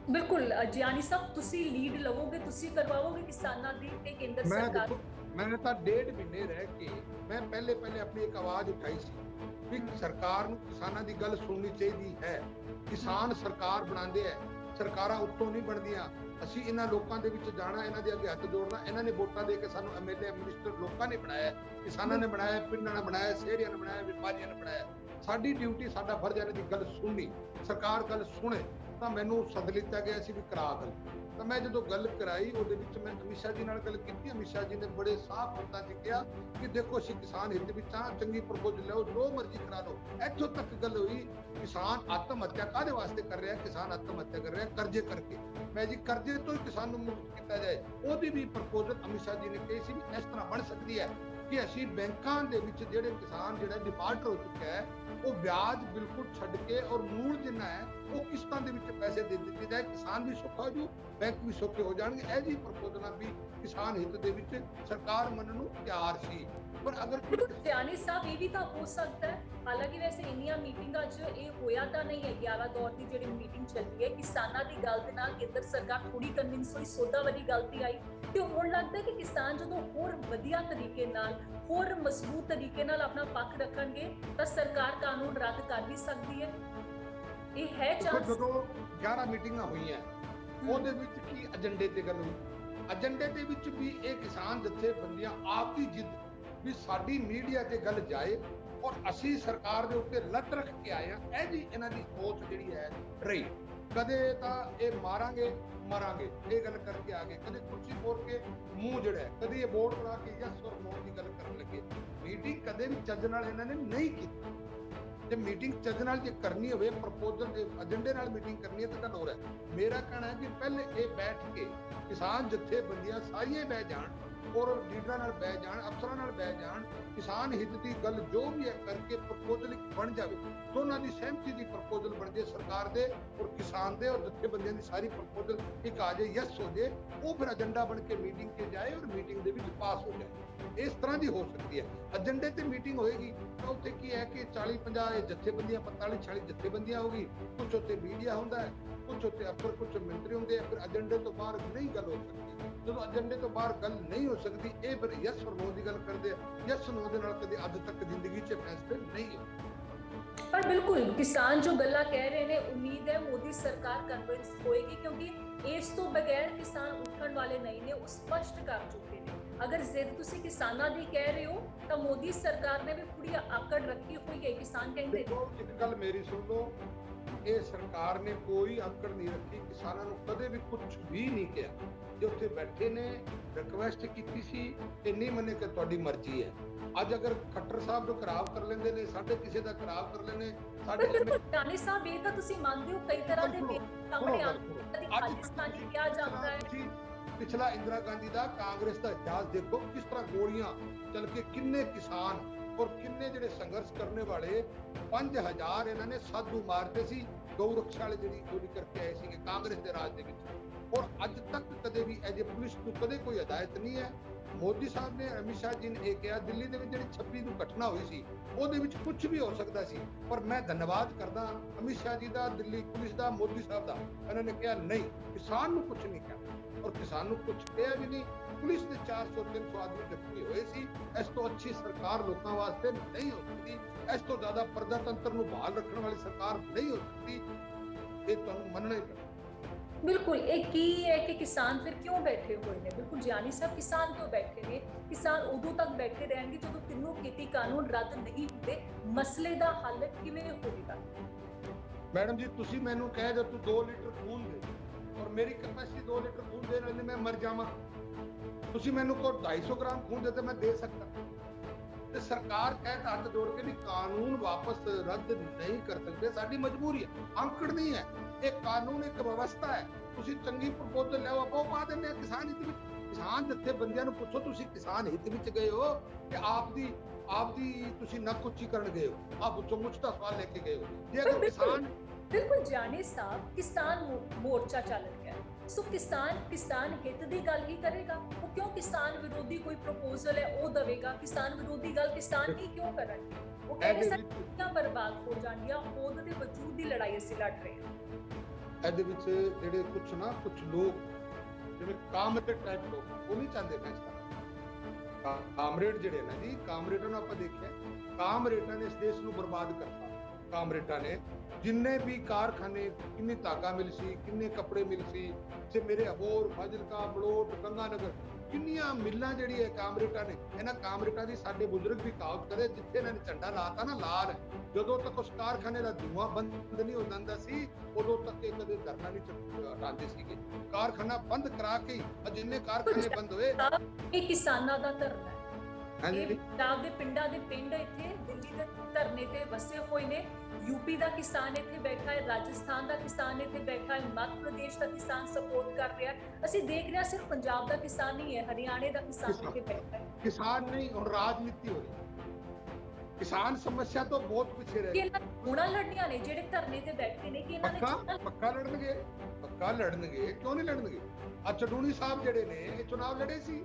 ਬਿਲਕੁਲ ਜਾਨੀ ਸਾਹਿਬ, ਤੁਸੀਂ ਲੀਡ ਲਵੋਗੇ, ਤੁਸੀਂ ਕਰਵਾਓਗੇ ਕਿਸਾਨਾਂ ਦੀ ਤੇ ਕੇਂਦਰ ਸਰਕਾਰ? मैंने तो 1.5 महीने रह के मैं पहले अपनी एक आवाज उठाई सी ਵੀ ਸਰਕਾਰ ਨੂੰ ਕਿਸਾਨਾਂ ਦੀ ਗੱਲ ਸੁਣਨੀ ਚਾਹੀਦੀ ਹੈ। ਕਿਸਾਨ ਸਰਕਾਰ ਬਣਾਉਂਦੇ ਹੈ, ਸਰਕਾਰਾਂ ਉੱਤੋਂ ਨਹੀਂ ਬਣਦੀਆਂ। ਅਸੀਂ ਇਹਨਾਂ ਲੋਕਾਂ ਦੇ ਵਿੱਚ ਜਾਣਾ, ਇਹਨਾਂ ਦੇ ਅੱਗੇ ਹੱਥ ਜੋੜਨਾ। ਇਹਨਾਂ ਨੇ ਵੋਟਾਂ ਦੇ ਕੇ ਸਾਨੂੰ ਐਮਐਲਏ ਮਿਨਿਸਟਰ ਲੋਕਾਂ ਨੇ ਬਣਾਇਆ, ਕਿਸਾਨਾਂ ਨੇ ਬਣਾਇਆ, ਪਿੰਡਾਂ ਨੇ ਬਣਾਇਆ, ਸ਼ਹਿਰੀਆਂ ਨੇ ਬਣਾਇਆ, ਵਪਾਰੀਆਂ ਨੇ ਬਣਾਇਆ। ਸਾਡੀ ਡਿਊਟੀ, ਸਾਡਾ ਫਰਜ਼ ਇਹਨਾਂ ਦੀ ਗੱਲ ਸੁਣਨੀ। ਸਰਕਾਰ ਗੱਲ ਸੁਣੇ ਤਾਂ ਮੈਨੂੰ ਸੱਦ ਲਿੱਤਾ ਗਿਆ ਸੀ ਵੀ ਕਰਾ ਗੱਲ। ਤਾਂ ਮੈਂ ਜਦੋਂ ਗੱਲ ਕਰਾਈ ਉਹਦੇ ਵਿੱਚ ਮੈਂ ਅਮਿਤ ਸ਼ਾਹ ਜੀ ਨਾਲ ਗੱਲ ਕੀਤੀ। ਅਮਿਤ ਸ਼ਾਹ ਜੀ ਨੇ ਬੜੇ ਸਾਫ਼ ਸ਼ਬਦਾਂ 'ਚ ਕਿਹਾ ਕਿ ਦੇਖੋ ਅਸੀਂ ਕਿਸਾਨ ਹਿੱਤ ਵਿੱਚ ਹਾਂ, ਚੰਗੀ ਪ੍ਰਪੋਜ਼ਲ ਲਿਆਓ, ਜੋ ਮਰਜ਼ੀ ਕਰਾ ਲਓ। ਇੱਥੋਂ ਤੱਕ ਗੱਲ ਹੋਈ ਕਿਸਾਨ ਆਤਮ ਹੱਤਿਆ ਕਾਹਦੇ ਵਾਸਤੇ ਕਰ ਰਿਹਾ? ਕਿਸਾਨ ਆਤਮ ਹੱਤਿਆ ਕਰ ਰਿਹਾ ਕਰਜ਼ੇ ਕਰਕੇ। ਮੈਂ ਜੀ ਕਰਜ਼ੇ ਤੋਂ ਹੀ ਕਿਸਾਨ ਨੂੰ ਮੁਕਤ ਕੀਤਾ ਜਾਏ, ਉਹਦੀ ਵੀ ਪ੍ਰਪੋਜ਼ਲ ਅਮਿਤ ਸ਼ਾਹ ਜੀ ਨੇ ਕਹੀ ਸੀ ਵੀ ਇਸ ਤਰ੍ਹਾਂ ਬਣ ਸਕਦੀ ਹੈ ਕਿ ਅਸੀਂ ਬੈਂਕਾਂ ਦੇ ਵਿੱਚ ਜਿਹੜੇ ਕਿਸਾਨ ਜਿਹੜਾ ਡਿਫਾਲਟਰ ਹੋ ਚੁੱਕਾ ਹੈ ਉਹ ਵਿਆਜ ਬਿਲਕੁਲ ਛੱਡ ਕੇ ਔਰ ਮੂਲ ਜਿੰਨਾ ਹੈ ਉਹ ਕਿਸ਼ਤਾਂ ਦੇ ਵਿੱਚ ਪੈਸੇ ਦੇ ਦਿੱਤੇ ਜਾਏ। ਕਿਸਾਨ ਵੀ ਸੌਖਾ ਹੋ ਜੂ, ਬੈਂਕ ਵੀ ਸੌਖੇ ਹੋ ਜਾਣਗੇ। ਇਹ ਜੀ ਪ੍ਰਪੋਜ਼ਲਾਂ ਵੀ ਕਿਸਾਨ ਹਿੱਤ ਦੇ ਵਿੱਚ ਸਰਕਾਰ ਮੰਨਣ ਨੂੰ ਤਿਆਰ ਸੀ। ਪਰ ਅਗਰ ਜਾਨੀ ਸਾਹਿਬ ਇਹ ਵੀ ਤਾਂ ਹੋ ਸਕਦਾ ਹੈ, ਹਾਲਾਂਕਿ ਵੈਸੇ ਇੰਨੀਆਂ ਮੀਟਿੰਗਾਂ 'ਚ ਇਹ ਹੋਇਆ ਤਾਂ ਨਹੀਂ ਹੈ। 11 ਦੌਰ ਦੀ ਜਿਹੜੀ ਮੀਟਿੰਗ ਚੱਲੀ ਹੈ, ਕਿਸਾਨਾਂ ਦੀ ਗੱਲ ਦੇ ਨਾਲ ਕੇਂਦਰ ਸਰਕਾਰ ਥੋੜੀ ਕਨਵਿੰਸ ਹੋਈ, ਸੌਦਾ ਵਾਲੀ ਗੱਲ ਤੇ ਆਈ। ਤੇ ਹੁਣ ਲੱਗਦਾ ਕਿ ਕਿਸਾਨ ਜਦੋਂ ਹੋਰ ਵਧੀਆ ਤਰੀਕੇ ਨਾਲ, ਹੋਰ ਮਜ਼ਬੂਤ ਤਰੀਕੇ ਨਾਲ ਆਪਣਾ ਪੱਖ ਰੱਖਣਗੇ ਤਾਂ ਸਰਕਾਰ ਕਾਨੂੰਨ ਰੱਦ ਕਰ ਵੀ ਸਕਦੀ ਹੈ। ਇਹ ਹੈ ਚਾਂਸ। ਜਦੋਂ 11 ਮੀਟਿੰਗਾਂ ਹੋਈਆਂ ਉਹਦੇ ਵਿੱਚ ਕੀ ਏਜੰਡੇ ਤੇ ਗੱਲ ਹੋਈ? ਏਜੰਡੇ ਦੇ ਵਿੱਚ ਵੀ ਇਹ ਕਿਸਾਨ ਜਥੇਬੰਦੀਆਂ ਆਪ ਦੀ ਜਿੱਦ ਵੀ ਸਾਡੀ ਮੀਡੀਆ ਤੇ ਗੱਲ ਜਾਏ ਔਰ ਅਸੀਂ ਸਰਕਾਰ ਦੇ ਉੱਤੇ ਲੱਤ ਰੱਖ ਕੇ ਆਏ ਆ। ਇਹ ਜੀ ਇਹਨਾਂ ਦੀ ਸੋਚ ਜਿਹੜੀ ਹੈ ਰਹੀ। ਕਦੇ ਤਾਂ ਇਹ ਮਾਰਾਂਗੇ ਮਰਾਂਗੇ ਇਹ ਗੱਲ ਕਰਕੇ ਆ ਗਏ, ਕਦੇ ਕੁਰਸੀ ਫੋੜ ਕੇ ਮੂੰਹ ਜਿਹੜਾ ਹੈ, ਕਦੇ ਇਹ ਬੋਰਡ ਬਣਾ ਕੇ ਯਸ ਔਰ ਨੋ ਦੀ ਗੱਲ ਕਰਨ ਲੱਗੇ। ਮੀਟਿੰਗ ਕਦੇ ਵੀ ਚੱਜ ਨਾਲ ਇਹਨਾਂ ਨੇ ਨਹੀਂ ਕੀਤੀ। ਜੇ ਮੀਟਿੰਗ ਚੱਜ ਨਾਲ ਜੇ ਕਰਨੀ ਹੋਵੇ, ਪ੍ਰਪੋਜ਼ਲ ਦੇ ਏਜੰਡੇ ਨਾਲ ਮੀਟਿੰਗ ਕਰਨੀ ਹੈ ਤਾਂ ਗੱਲ ਹੋਰ ਹੈ। ਮੇਰਾ ਕਹਿਣਾ ਹੈ ਕਿ ਪਹਿਲੇ ਇਹ ਬੈਠ ਕੇ ਕਿਸਾਨ ਜਥੇਬੰਦੀਆਂ ਸਾਰੀਆਂ ਬਹਿ ਜਾਣ ਔਰ ਲੀਡਰਾਂ ਨਾਲ ਬਹਿ ਜਾਣ, ਅਫਸਰਾਂ ਨਾਲ ਬਹਿ ਜਾਣ, ਕਿਸਾਨ ਹਿੱਤ ਦੀ ਗੱਲ ਜੋ ਵੀ ਹੈ ਕਰਕੇ ਪ੍ਰਪੋਜ਼ਲ ਇੱਕ ਬਣ ਜਾਵੇ। ਦੋਨਾਂ ਦੀ ਸਹਿਮਤੀ ਦੀ ਪ੍ਰਪੋਜ਼ਲ ਬਣ ਜਾਏ, ਸਰਕਾਰ ਦੇ ਔਰ ਕਿਸਾਨ ਦੇ ਔਰ ਜਥੇਬੰਦੀਆਂ ਦੀ ਸਾਰੀ ਪ੍ਰਪੋਜ਼ਲ ਇੱਕ ਆ ਜਾਏ, ਯਸ ਹੋ ਜਾਏ। ਉਹ ਫਿਰ ਏਜੰਡਾ ਬਣ ਕੇ ਮੀਟਿੰਗ ਤੇ ਜਾਏ ਔਰ ਮੀਟਿੰਗ ਦੇ ਵਿੱਚ ਪਾਸ ਹੋ ਜਾਏ। ਇਸ ਤਰ੍ਹਾਂ ਦੀ ਹੋ ਸਕਦੀ ਹੈ। ਏਜੰਡੇ ਤੇ ਮੀਟਿੰਗ ਹੋਏਗੀ ਤਾਂ ਉੱਥੇ ਕੀ ਹੈ ਕਿ 40-50 ਜਥੇਬੰਦੀਆਂ, 45-46 ਜਥੇਬੰਦੀਆਂ ਹੋਗੀ। ਕੁਝ ਉੱਤੇ ਮੀਡੀਆ ਹੁੰਦਾ ਹੈ, ਕੁਝ ਉੱਤੇ ਅਫਸਰ, ਕੁਝ ਮੰਤਰੀ ਹੁੰਦੇ ਆ। ਫਿਰ ਏਜੰਡੇ ਤੋਂ ਬਾਹਰ ਨਹੀਂ ਗੱਲ ਹੋ ਸਕਦੀ। ਜਦੋਂ ਏਜੰਡੇ ਤੋਂ ਬਾਹਰ ਗੱਲ ਨਹੀਂ ਹੋ ਸਕਦੀ, ਇਹ ਫਿਰ ਯਸ ਔਰ ਨੋ ਦੀ ਗੱਲ ਕਰਦੇ ਆ। ਯਸ ਨੋ ਦੇ ਨਾਲ ਕਦੇ ਅੱਜ ਤੱਕ ਜ਼ਿੰਦਗੀ 'ਚ ਫੈਸਲੇ ਨਹੀਂ ਹੋਏ। ਪਰ ਬਿਲਕੁਲ ਕਿਸਾਨ ਜੋ ਗੱਲਾਂ ਕਹਿ ਰਹੇ ਨੇ, ਉਮੀਦ ਹੈ ਮੋਦੀ ਸਰਕਾਰ ਕਨਵਿੰਸ ਹੋਏਗੀ, ਕਿਉਂਕਿ ਇਸ ਤੋਂ ਬਗੈਰ ਕਿਸਾਨ ਉੱਠਣ ਵਾਲੇ ਨਹੀਂ ਨੇ। ਉਹ ਸਪਸ਼ਟ ਕਰ ਚੁੱਕੇ ਨੇ। ਅਗਰ ਜ਼ਿੱਦ ਤੁਸੀਂ ਕਿਸਾਨਾਂ ਦੀ ਕਹਿ ਰਹੇ ਹੋ ਤਾਂ ਮੋਦੀ ਸਰਕਾਰ ਨੇ ਵੀ ਪੂਰੀ ਆਕੜ ਰੱਖੀ ਹੋਈ ਹੈ। ਕਿਸਾਨ ਕਹਿੰਦੇ ਇੱਕ ਗੱਲ ਮੇਰੀ ਸੁਣ ਲਓ, ਇਹ ਸਰਕਾਰ ਨੇ ਕੋਈ ਆਕੜ ਨਹੀਂ ਰੱਖੀ। ਕਿਸਾਨਾਂ ਨੂੰ ਕਦੇ ਵੀ ਕੁਝ ਵੀ ਨਹੀਂ ਕਿਹਾ। ਜੋ ਉੱਥੇ ਬੈਠੇ ਨੇ ਰਿਕਵੈਸਟ ਕੀਤੀ ਸੀ, ਇਹ ਨਹੀਂ ਮੰਨੇ ਕਿ ਤੁਹਾਡੀ ਮਰਜ਼ੀ ਹੈ। ਅੱਜ ਅਗਰ ਖੱਟਰ ਸਾਹਿਬ ਨੂੰ ਖਰਾਬ ਕਰ ਲੈਂਦੇ ਨੇ, ਸਾਡੇ ਕਿਸੇ ਦਾ ਖਰਾਬ ਕਰ ਲੈਣੇ, ਸਾਡੇ ਜਾਨੀ ਸਾਹਿਬ ਇਹ ਤਾਂ ਤੁਸੀਂ ਮੰਨਦੇ ਹੋ ਕਈ ਤਰ੍ਹਾਂ ਦੇ ਸਾਹਮਣੇ ਆਉਂਦੇ ਖਾਲਿਸਤਾਨੀ ਕਿਹਾ ਜਾਂਦਾ ਹੈ। ਪਿਛਲਾ ਇੰਦਰਾ ਗਾਂਧੀ ਦਾ ਕਾਂਗਰਸ ਦਾ ਇਤਿਹਾਸ ਦੇਖੋ, ਕਿਸ ਤਰ੍ਹਾਂ ਗੋਲੀਆਂ ਚੱਲ ਕੇ ਕਿੰਨੇ ਕਿਸਾਨ ਔਰ ਕਿੰਨੇ ਜਿਹੜੇ ਸੰਘਰਸ਼ ਕਰਨੇ ਵਾਲੇ 5000 ਇਹਨਾਂ ਨੇ ਸਾਧੂ ਮਾਰਦੇ ਸੀ। ਗਊ ਰਕਸ਼ਾ ਵਾਲੇ ਜਿਹੜੀ ਗੋਲੀ ਕਰਕੇ ਆਏ ਸੀਗੇ ਕਾਂਗਰਸ ਦੇ ਰਾਜ ਦੇ ਵਿੱਚ। ਔਰ ਅੱਜ ਤੱਕ ਕਦੇ ਵੀ ਐਜ ਪੁਲਿਸ ਨੂੰ ਕਦੇ ਕੋਈ ਹਦਾਇਤ ਨਹੀਂ ਹੈ। ਮੋਦੀ ਸਾਹਿਬ ਨੇ, ਅਮਿਤ ਸ਼ਾਹ ਜੀ ਨੇ ਇਹ ਕਿਹਾ ਦਿੱਲੀ ਦੇ ਵਿੱਚ ਜਿਹੜੀ 26 ਨੂੰ ਘਟਨਾ ਹੋਈ ਸੀ ਉਹਦੇ ਵਿੱਚ ਕੁਝ ਵੀ ਹੋ ਸਕਦਾ ਸੀ। ਪਰ ਮੈਂ ਧੰਨਵਾਦ ਕਰਦਾ ਅਮਿਤ ਸ਼ਾਹ ਜੀ ਦਾ, ਦਿੱਲੀ ਪੁਲਿਸ ਦਾ, ਮੋਦੀ ਸਾਹਿਬ ਦਾ। ਇਹਨਾਂ ਨੇ ਕਿਹਾ ਨਹੀਂ, ਕਿਸਾਨ ਨੂੰ ਕੁਝ ਨਹੀਂ ਕਿਹਾ ਔਰ ਕਿਸਾਨ ਨੂੰ ਕੁਝ ਕਿਹਾ ਵੀ ਨਹੀਂ। ਪੁਲਿਸ ਦੇ 400-300 ਆਦਮੀ ਜ਼ਖਮੀ ਹੋਏ ਸੀ। ਇਸ ਤੋਂ ਅੱਛੀ ਸਰਕਾਰ ਲੋਕਾਂ ਵਾਸਤੇ ਨਹੀਂ ਹੋ ਸਕਦੀ। ਇਸ ਤੋਂ ਜ਼ਿਆਦਾ ਪ੍ਰਜਾਤੰਤਰ ਨੂੰ ਬਹਾਲ ਰੱਖਣ ਵਾਲੀ ਸਰਕਾਰ ਨਹੀਂ ਹੋ ਸਕਦੀ। ਇਹ ਤੁਹਾਨੂੰ ਮੰਨਣਾ ਹੀ ਪੈਣਾ। ਬਿਲਕੁਲ। ਇਹ ਕੀ ਹੈ ਕਿ ਕਿਸਾਨ ਫਿਰ ਕਿਉਂ ਬੈਠੇ ਹੋਏ ਨੇ? ਬਿਲਕੁਲ ਜਾਨੀ ਸਾਹਿਬ, ਕਿਸਾਨ ਕਿਉਂ ਬੈਠੇ ਨੇ? ਕਿਸਾਨ ਉਦੋਂ ਤੱਕ ਬੈਠੇ ਰਹਿਣਗੇ ਜਦੋਂ ਤਿੰਨੋਂ ਖੇਤੀ ਕਾਨੂੰਨ ਰੱਦ ਨਹੀਂ ਹੁੰਦੇ। ਮਸਲੇ ਦਾ ਹੱਲ ਕਿਵੇਂ ਹੋਵੇਗਾ? ਮੈਡਮ ਜੀ, ਤੁਸੀਂ ਮੈਨੂੰ ਕਹਿ ਦਿਓ ਤੂੰ 2 ਲੀਟਰ ਖੂਨ ਦੇ ਔਰ ਮੇਰੀ ਕੈਪੈਸਿਟੀ 2 ਲੀਟਰ ਖੂਨ ਦੇਣ ਵਾਲੀ ਮੈਂ ਮਰ ਜਾਵਾਂ। ਤੁਸੀਂ ਮੈਨੂੰ ਕੋ 250 ਗ੍ਰਾਮ ਖੂਨ ਦੇ ਤੇ ਮੈਂ ਦੇ ਸਕਦਾ। ਤੇ ਸਰਕਾਰ ਕਹਿ ਹੱਥ ਜੋੜ ਕੇ ਵੀ ਕਾਨੂੰਨ ਵਾਪਸ ਰੱਦ ਨਹੀਂ ਕਰ ਸਕਦੇ, ਸਾਡੀ ਮਜਬੂਰੀ ਹੈ। ਅੰਕੜ ਨਹੀਂ ਹੈ ਇਹ ਕਾਨੂੰਨ, ਇੱਕ ਵਿਵਸਥਾ ਹੈ। ਤੁਸੀਂ ਚੰਗੀ ਪ੍ਰਪੋਜ਼ਲ ਲਿਆਓ, ਆਪਾਂ ਉਹ ਪਾ ਦਿੰਦੇ ਆ ਕਿਸਾਨ ਹਿੱਤ ਵਿੱਚ। ਕਿਸਾਨ ਜਥੇਬੰਦੀਆਂ ਨੂੰ ਪੁੱਛੋ, ਤੁਸੀਂ ਕਿਸਾਨ ਹਿੱਤ ਵਿੱਚ ਗਏ ਹੋ ਕਿ ਆਪਦੀ ਤੁਸੀਂ ਨੱਕ ਉੱਚੀ ਕਰਨ ਗਏ ਹੋ? ਆਪ ਪੁੱਛੋ, ਮੁੱਛ ਦਾ ਸਵਾਲ ਲੈ ਕੇ ਗਏ ਹੋ। ਜੇ ਅਗਰ ਕਿਸਾਨ ਬਿਲਕੁਲ ਜਾਨੀ ਸਾਹਿਬ, ਕਿਸਾਨ ਮੋਰਚਾ ਚੱਲ ਰਿਹਾ ਹੈ, ਸੋ ਕਿਸਾਨ ਹਿੱਤ ਦੀ ਗੱਲ ਹੀ ਕਰੇਗਾ। ਉਹ ਕਿਉਂ ਕਿਸਾਨ ਵਿਰੋਧੀ ਕੋਈ ਪ੍ਰਪੋਜ਼ਲ ਹੈ ਉਹ ਦੇਵੇਗਾ? ਕਿਸਾਨ ਵਿਰੋਧੀ ਗੱਲ ਕਿਸਾਨ ਹੀ ਕਿਉਂ ਕਰਨਗੇ? ਉਹ ਕਹਿੰਦੇ ਸਾਡੀਆਂ ਬਰਬਾਦ ਹੋ ਜਾਣਗੀਆਂ, ਖੁਦ ਦੇ ਵਜੂਦ ਦੀ ਲੜਾਈ ਅਸੀਂ ਲੜ ਰਹੇ ਹਾਂ। ਇਹਦੇ ਵਿੱਚ ਜਿਹੜੇ ਕੁਝ ਲੋਕ ਜਿਵੇਂ ਕਾਮ ਤੇ ਟਾਈਪ ਲੋਕ ਉਹ ਨਹੀਂ ਚਾਹੁੰਦੇ ਫੈਸਲਾ। ਕਾਮਰੇਡ ਜਿਹੜੇ ਨਾ ਜੀ, ਕਾਮਰੇਡਾਂ ਨੂੰ ਆਪਾਂ ਦੇਖਿਆ, ਕਾਮਰੇਡਾਂ ਨੇ ਇਸ ਦੇਸ਼ ਨੂੰ ਬਰਬਾਦ ਕਰਤਾ। ਕਾਮਰੇਡਾਂ ਨੇ ਜਿੰਨੇ ਵੀ ਕਾਰਖਾਨੇ, ਕਿੰਨੀ ਧਾਗਾ ਮਿਲ ਸੀ, ਕਿੰਨੇ ਕੱਪੜੇ ਮਿਲ ਸੀ, ਤੇ ਮੇਰੇ ਅਬੋਹਰ, ਫਾਜ਼ਿਲਕਾ, ਬਲੋਟ, ਗੰਗਾਨਗਰ, ਕਿੰਨੀਆਂ ਮਿੱਲਾਂ ਜਿਹੜੀ ਹੈ ਕਾਮਰੇਡਾਂ ਨੇ। ਇਹਨਾਂ ਕਾਮਰੇਡਾਂ ਦੀ ਸਾਡੇ ਬਜ਼ੁਰਗ ਵੀ ਕਹਾਵਤ ਕਰੇ, ਜਿੱਥੇ ਇਹਨਾਂ ਨੇ ਝੰਡਾ ਲਾਤਾ ਨਾ ਲਾਲ, ਜਦੋਂ ਤੱਕ ਉਸ ਕਾਰਖਾਨੇ ਦਾ ਧੂੰਆਂ ਬੰਦ ਨਹੀਂ ਹੋ ਜਾਂਦਾ ਸੀ, ਉਦੋਂ ਤੱਕ ਇਹ ਕਦੇ ਧਰਨਾ ਨਹੀਂ ਹਟਾਉਂਦੇ ਸੀਗੇ। ਕਾਰਖਾਨਾ ਬੰਦ ਕਰਾ ਕੇ ਜਿੰਨੇ ਕਾਰਖਾਨੇ ਬੰਦ ਹੋਏ। ਇਹ ਕਿਸਾਨਾਂ ਦਾ ਧਰਨਾ ਹੈ। ਹਾਂਜੀ, ਪੰਜਾਬ ਦੇ ਪਿੰਡਾਂ ਦੇ ਪਿੰਡ ਇੱਥੇ ਦਿੱਲੀ ਦੇ ਧਰਨੇ ਤੇ ਵਸੇ ਹੋਏ ਨੇ। यूपी ਦਾ ਕਿਸਾਨ ਇੱਥੇ ਬੈਠਾ ਹੈ, ਰਾਜਸਥਾਨ ਦਾ ਕਿਸਾਨ ਇੱਥੇ ਬੈਠਾ ਹੈ, ਮੱਧ ਪ੍ਰਦੇਸ਼ ਦਾ ਕਿਸਾਨ ਸਪੋਰਟ ਕਰ ਰਿਹਾ ਹੈ। ਅਸੀਂ ਦੇਖ ਰਹੇ ਹਾਂ ਸਿਰਫ ਪੰਜਾਬ ਦਾ ਕਿਸਾਨ ਨਹੀਂ ਹੈ, ਹਰਿਆਣੇ ਦਾ ਕਿਸਾਨ ਇੱਥੇ ਬੈਠਾ ਹੈ। ਕਿਸਾਨ ਨਹੀਂ, ਹੁਣ ਰਾਜਨੀਤੀ ਹੋ ਰਹੀ। ਕਿਸਾਨ ਸਮੱਸਿਆ ਤੋਂ ਬਹੁਤ ਪਿੱਛੇ ਰਹਿ ਗਏ। ਚੋਣਾਂ ਲੜਨੀਆਂ ਨੇ ਜਿਹੜੇ ਧਰਨੇ ਤੇ ਬੈਠੇ ਨੇ, ਕਿ ਇਹਨਾਂ ਨੇ ਪੱਕਾ ਲੜਨਗੇ, ਪੱਕਾ ਲੜਨਗੇ, ਕਿਉਂ ਨਹੀਂ ਲੜਨਗੇ? ਆ ਚੜੂਣੀ ਸਾਹਿਬ ਜਿਹੜੇ ਨੇ ਇਹ ਚੁਣਾਵ ਲੜੇ ਸੀ,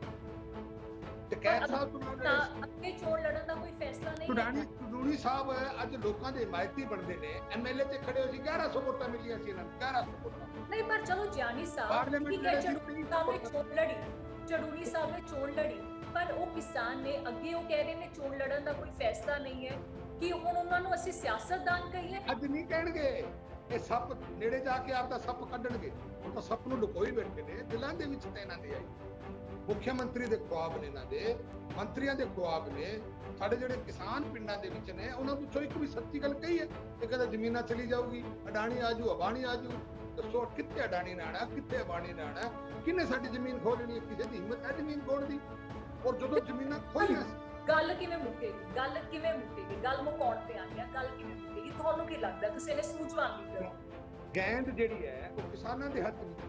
ਤੇ ਕੈਦ ਸਾਹਿਬ ਚੁਣਾਵ ਲੜੇ ਸੀ। ਅੱਗੇ ਚੋਣ ਲੜਨ ਦਾ ਕੋਈ ਫੈਸਲਾ ਨਹੀਂ ਹੈ। ਚੜੂਣੀ ਸਾਹਿਬ ਅੱਜ ਲੋਕਾਂ ਦੇ ਹਮਾਇਤੀ ਬਣਦੇ ਨੇ, ਐਮਐਲਏ ਤੇ ਖੜੇ ਹੋ ਸੀ, 1100 ਵੋਟਾਂ ਮਿਲੀਆਂ ਸੀ ਇਹਨਾਂ ਨੂੰ, 1100 ਵੋਟਾਂ। ਨਹੀਂ, ਪਰ ਚਲੋ ਜਾਨੀ ਸਾਹਿਬ ਠੀਕ ਹੈ, ਚੜੂਣੀ ਸਾਹਿਬ ਨੇ ਚੋਣ ਲੜੀ, ਚੜੂਣੀ ਸਾਹਿਬ ਨੇ ਚੋਣ ਲੜੀ, ਪਰ ਉਹ ਕਿਸਾਨ ਨੇ ਅੱਗੇ ਉਹ ਕਹਿ ਰਹੇ ਨੇ ਚੋਣ ਲੜਨ ਦਾ ਕੋਈ ਫੈਸਲਾ ਨਹੀਂ ਹੈ। ਕਿ ਹੁਣ ਉਹਨਾਂ ਨੂੰ ਅਸੀਂ ਸਿਆਸਤਦਾਨ ਕਹੀਏ? ਅੱਜ ਨਹੀਂ ਕਹਿਣਗੇ, ਇਹ ਸੱਪ ਨੇੜੇ ਜਾ ਕੇ ਆਪਦਾ ਸੱਪ ਕੱਢਣਗੇ। ਉਹ ਤਾਂ ਸੱਪ ਨੂੰ ਲੁਕੋਈ ਬੈਠੇ ਨੇ, ਦਿਲਾਂ ਦੇ ਵਿੱਚ ਤਾਂ ਇਹਨਾਂ ਦੇ ਆਈ। ਮੁੱਖ ਮੰਤਰੀ ਦੇ ਖੁਆਬ ਨੇ, ਇਹਨਾਂ ਦੇ ਮੰਤਰੀਆਂ ਦੇ ਖੁਆਬ ਨੇ। ਸਾਡੇ ਜਿਹੜੇ ਕਿਸਾਨ ਪਿੰਡਾਂ ਦੇ ਵਿੱਚ ਨੇ, ਉਹਨਾਂ ਵਿੱਚੋਂ ਇੱਕ ਵੀ ਸੱਚੀ ਗੱਲ ਕਹੀ ਹੈ ਕਿ ਕਹਿੰਦਾ ਜ਼ਮੀਨਾਂ ਚਲੀ ਜਾਊਗੀ, ਅਡਾਣੀ ਆਜੂ, ਅਬਾਣੀ ਆਜੂ। ਦੱਸੋ ਕਿੱਥੇ ਅਡਾਣੀ ਨੇ ਆਣਾ, ਕਿੱਥੇ ਅਬਾਣੀ ਨੇ ਆਣਾ? ਕਿੰਨੇ ਸਾਡੀ ਜ਼ਮੀਨ ਖੋਹ ਲੈਣੀ? ਕਿਸੇ ਦੀ ਹਿੰਮਤ ਹੈ ਜ਼ਮੀਨ ਖੋਣ ਦੀ? ਔਰ ਜਦੋਂ ਜ਼ਮੀਨਾਂ ਖੋਹੀਆਂ, ਗੱਲ ਕਿਵੇਂ ਮੁੱਕੇਗੀ? ਗੱਲ ਕਿਵੇਂ ਮੁੱਕੇਗੀ? ਗੱਲ ਮੁਕਾਉਣ ਤੇ ਆਣੀ ਆ, ਗੱਲ ਕਿਵੇਂ ਮੁੱਕੇਗੀ? ਤੁਹਾਨੂੰ ਕੀ ਲੱਗਦਾ? ਤੁਸੀਂ ਇਹਨੇ ਸੂਝਵਾਨ ਨਹੀਂ ਕਰੋ। ਗੈਂਦ ਜਿਹੜੀ ਹੈ ਉਹ ਕਿਸਾਨਾਂ ਦੇ ਹੱਥ ਵਿੱਚ।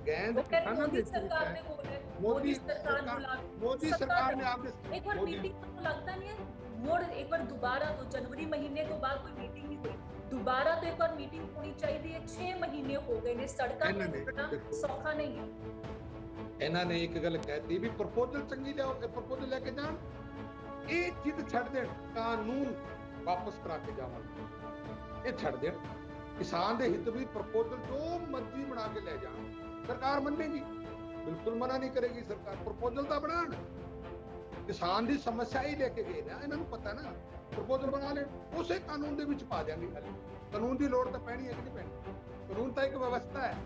ਗੈਂਦ ਮੋਦੀ ਸਰਕਾਰ ਦੇ ਕੋਲ ਹੈ। ਮੋਦੀ ਸਰਕਾਰ ਨੇ ਆਪਦੇ ਇੱਕ ਵਾਰ ਮੀਟਿੰਗ ਤੋਂ ਲੱਗਦਾ ਨਹੀਂ ਹੈ, ਮੋੜ ਇੱਕ ਵਾਰ ਦੁਬਾਰਾ ਤੋਂ ਜਨਵਰੀ ਮਹੀਨੇ ਤੋਂ ਬਾਅਦ ਕੋਈ ਮੀਟਿੰਗ ਨਹੀਂ ਹੋਈ, ਦੁਬਾਰਾ ਤੋਂ ਇੱਕ ਵਾਰ ਮੀਟਿੰਗ ਹੋਣੀ ਚਾਹੀਦੀ ਹੈ। 6 ਮਹੀਨੇ ਹੋ ਗਏ ਨੇ, ਸੜਕਾਂ ਤੇ ਨਿਕਲਣਾ ਸੌਖਾ ਨਹੀਂ ਹੈ। ਇਹਨਾਂ ਨੇ ਇੱਕ ਗੱਲ ਕਹਿਤੀ ਵੀ ਪ੍ਰਪੋਜ਼ਲ ਚੰਗੀ ਲਿਆਓ, ਇਹ ਪ੍ਰਪੋਜ਼ਲ ਲੈ ਕੇ ਜਾਣ, ਇਹ ਜਿੱਦ ਛੱਡ ਦੇਣ, ਕਾਨੂੰਨ ਵਾਪਸ ਕਰਾ ਕੇ ਜਾਵਾਂਗੇ, ਇਹ ਛੱਡ ਦੇਣ। ਕਿਸਾਨ ਦੇ ਹਿੱਤ ਵਿੱਚ ਪ੍ਰਪੋਜ਼ਲ ਜੋ ਮਰਜ਼ੀ ਬਣਾ ਕੇ ਲੈ ਜਾਣ, ਸਰਕਾਰ ਮੰਨੇਗੀ, ਬਿਲਕੁਲ ਮਨਾ ਨਹੀਂ ਕਰੇਗੀ ਸਰਕਾਰ। ਪ੍ਰਪੋਜ਼ਲ ਤਾਂ ਬਣਾਉਣ, ਕਿਸਾਨ ਦੀ ਸਮੱਸਿਆ ਹੀ ਲੈ ਕੇ ਗਏ ਨਾ, ਇਹਨਾਂ ਨੂੰ ਪਤਾ ਨਾ, ਪ੍ਰਪੋਜ਼ਲ ਬਣਾ ਲੈਣ, ਉਸੇ ਕਾਨੂੰਨ ਦੇ ਵਿੱਚ ਪਾ ਦਿਆਂਗੇ। ਖਾਲੀ ਕਾਨੂੰਨ ਦੀ ਲੋੜ ਤਾਂ ਪੈਣੀ ਹੈ ਕਿ ਨਹੀਂ ਪੈਣੀ? ਕਾਨੂੰਨ ਤਾਂ ਇੱਕ ਵਿਵਸਥਾ ਹੈ।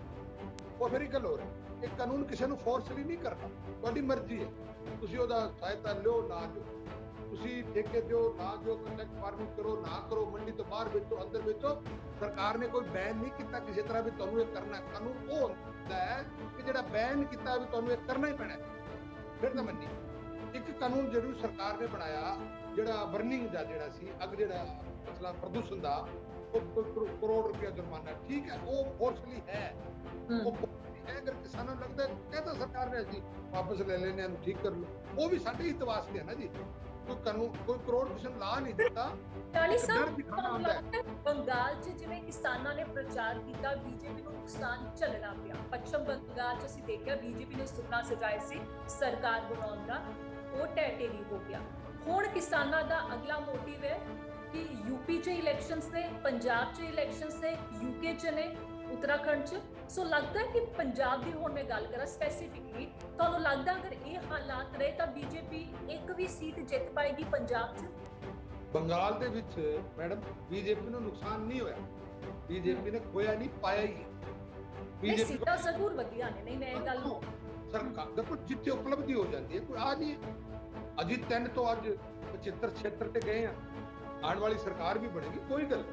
ਉਹ ਫਿਰ ਇੱਕ ਗੱਲ ਹੋ ਰਹੀ, ਇਹ ਕਾਨੂੰਨ ਕਿਸੇ ਨੂੰ ਫੋਰਸਲੀ ਨਹੀਂ ਕਰਦਾ, ਤੁਹਾਡੀ ਮਰਜ਼ੀ ਹੈ। ਤੁਸੀਂ ਉਹਦਾ ਸਹਾਇਤਾ ਲਿਓ ਨਾ ਲਿਓ, ਤੁਸੀਂ ਠੇਕੇ ਦਿਓ ਨਾ ਦਿਓ, ਕੰਟੈਕਟ ਫਾਰਮਿੰਗ ਕਰੋ ਨਾ ਕਰੋ, ਮੰਡੀ ਤੋਂ ਬਾਹਰ ਵੇਚੋ ਅੰਦਰ ਵੇਚੋ, ਸਰਕਾਰ ਨੇ ਕੋਈ ਬੈਨ ਨਹੀਂ ਕੀਤਾ ਕਿਸੇ ਤਰ੍ਹਾਂ ਵੀ ਤੁਹਾਨੂੰ ਇਹ ਕਰਨਾ। ਕਾਨੂੰਨ ਉਹ ਹੁੰਦਾ ਹੈ ਕਿ ਜਿਹੜਾ ਬੈਨ ਕੀਤਾ ਵੀ ਤੁਹਾਨੂੰ ਇਹ ਕਰਨਾ ਹੀ ਪੈਣਾ, ਫਿਰ ਤਾਂ ਮੰਨੀ। ਇੱਕ ਕਾਨੂੰਨ ਜਿਹੜੀ ਸਰਕਾਰ ਨੇ ਬਣਾਇਆ, ਜਿਹੜਾ ਬਰਨਿੰਗ ਦਾ ਜਿਹੜਾ ਸੀ, ਅੱਗ ਜਿਹੜਾ ਮਸਲਾ ਪ੍ਰਦੂਸ਼ਣ ਦਾ, ਉਹ ਕਰੋੜ ਰੁਪਇਆ ਜੁਰਮਾਨਾ, ਠੀਕ ਹੈ, ਉਹ ਫੋਰਸਲੀ ਹੈ। ਉਹ ਅਗਰ ਕਿਸਾਨਾਂ ਨੂੰ ਲੱਗਦਾ ਕਹਿੰਦਾ ਸਰਕਾਰ ਨੇ ਅਸੀਂ ਵਾਪਸ ਲੈ ਲੈਣੇ, ਇਹਨੂੰ ਠੀਕ ਕਰ ਲਓ, ਉਹ ਵੀ ਸਾਡੇ ਹਿੱਤ ਵਾਸਤੇ ਹੈ ਨਾ ਜੀ। ਕੋਈ ਕਾਨੂੰਨ, ਕੋਈ ਕਰੋੜ ਕਿਸ਼ਨ ਲਾ ਨਹੀਂ ਦਿੱਤਾ। ਬੰਗਾਲ 'ਚ ਜਿਵੇਂ ਕਿਸਾਨਾਂ ਨੇ ਪ੍ਰਚਾਰ ਕੀਤਾ, ਬੀਜੇਪੀ ਨੂੰ ਨੁਕਸਾਨ ਝੱਲਣਾ ਪਿਆ। ਪੱਛਮ ਬੰਗਾਲ 'ਚ ਅਸੀਂ ਦੇਖਿਆ ਬੀਜੇਪੀ ਨੇ ਸੁਪਨਾ ਸਜਾਇਆ ਸੀ ਸਰਕਾਰ ਬਣਾਉਣ ਦਾ, ਉਹ ਢਹਿ-ਢੇਰੀ ਹੋ ਗਿਆ। ਹੁਣ ਕਿਸਾਨਾਂ ਦਾ ਅਗਲਾ ਮੋਟਿਵ ਹੈ ਕਿ ਯੂਪੀ 'ਚ ਇਲੈਕਸ਼ਨਸ ਨੇ, ਪੰਜਾਬ 'ਚ ਇਲੈਕਸ਼ਨਸ ਨੇ, ਯੂਕੇ 'ਚ ਨੇ, ਉੱਤਰਾਖੰਡ 'ਚ। ਸੋ ਲੱਗਦਾ ਹੈ ਕਿ ਪੰਜਾਬ ਦੀ ਹੁਣ ਮੈਂ ਗੱਲ ਕਰਾਂ ਸਪੈਸੀਫਿਕਲੀ, ਤੁਹਾਨੂੰ ਲੱਗਦਾ ਅਗਰ ਇਹ ਹਾਲਾਤ ਰਹੇ ਤਾਂ ਬੀਜੇਪੀ ਇੱਕ ਵੀ ਸੀਟ ਜਿੱਤ ਪਾਏਗੀ ਪੰਜਾਬ 'ਚ? ਬੰਗਾਲ ਦੇ ਵਿੱਚ ਮੈਡਮ ਬੀਜੇਪੀ ਨੂੰ ਨੁਕਸਾਨ ਨਹੀਂ ਹੋਇਆ, ਬੀਜੇਪੀ ਨੇ ਖੋਇਆ ਨਹੀਂ, ਪਾਇਆ ਹੀ। ਬੀਜੇਪੀ ਸੀਟਾਂ ਜ਼ਰੂਰ ਵਧੀਆਂ ਨੇ, ਨਹੀਂ ਮੈਂ ਇਹ ਗੱਲ ਸਰਕਾਰ ਦੇਖੋ ਜਿੱਥੇ ਉਪਲਬਧੀ ਹੋ ਜਾਂਦੀ ਹੈ, ਕੋਈ ਆ ਨਹੀਂ ਅਜੀ 3 ਤੋਂ ਅੱਜ 75 76 ਤੇ ਗਏ ਆ, ਆਉਣ ਵਾਲੀ ਸਰਕਾਰ ਵੀ ਬਣੇਗੀ, ਕੋਈ ਗੱਲ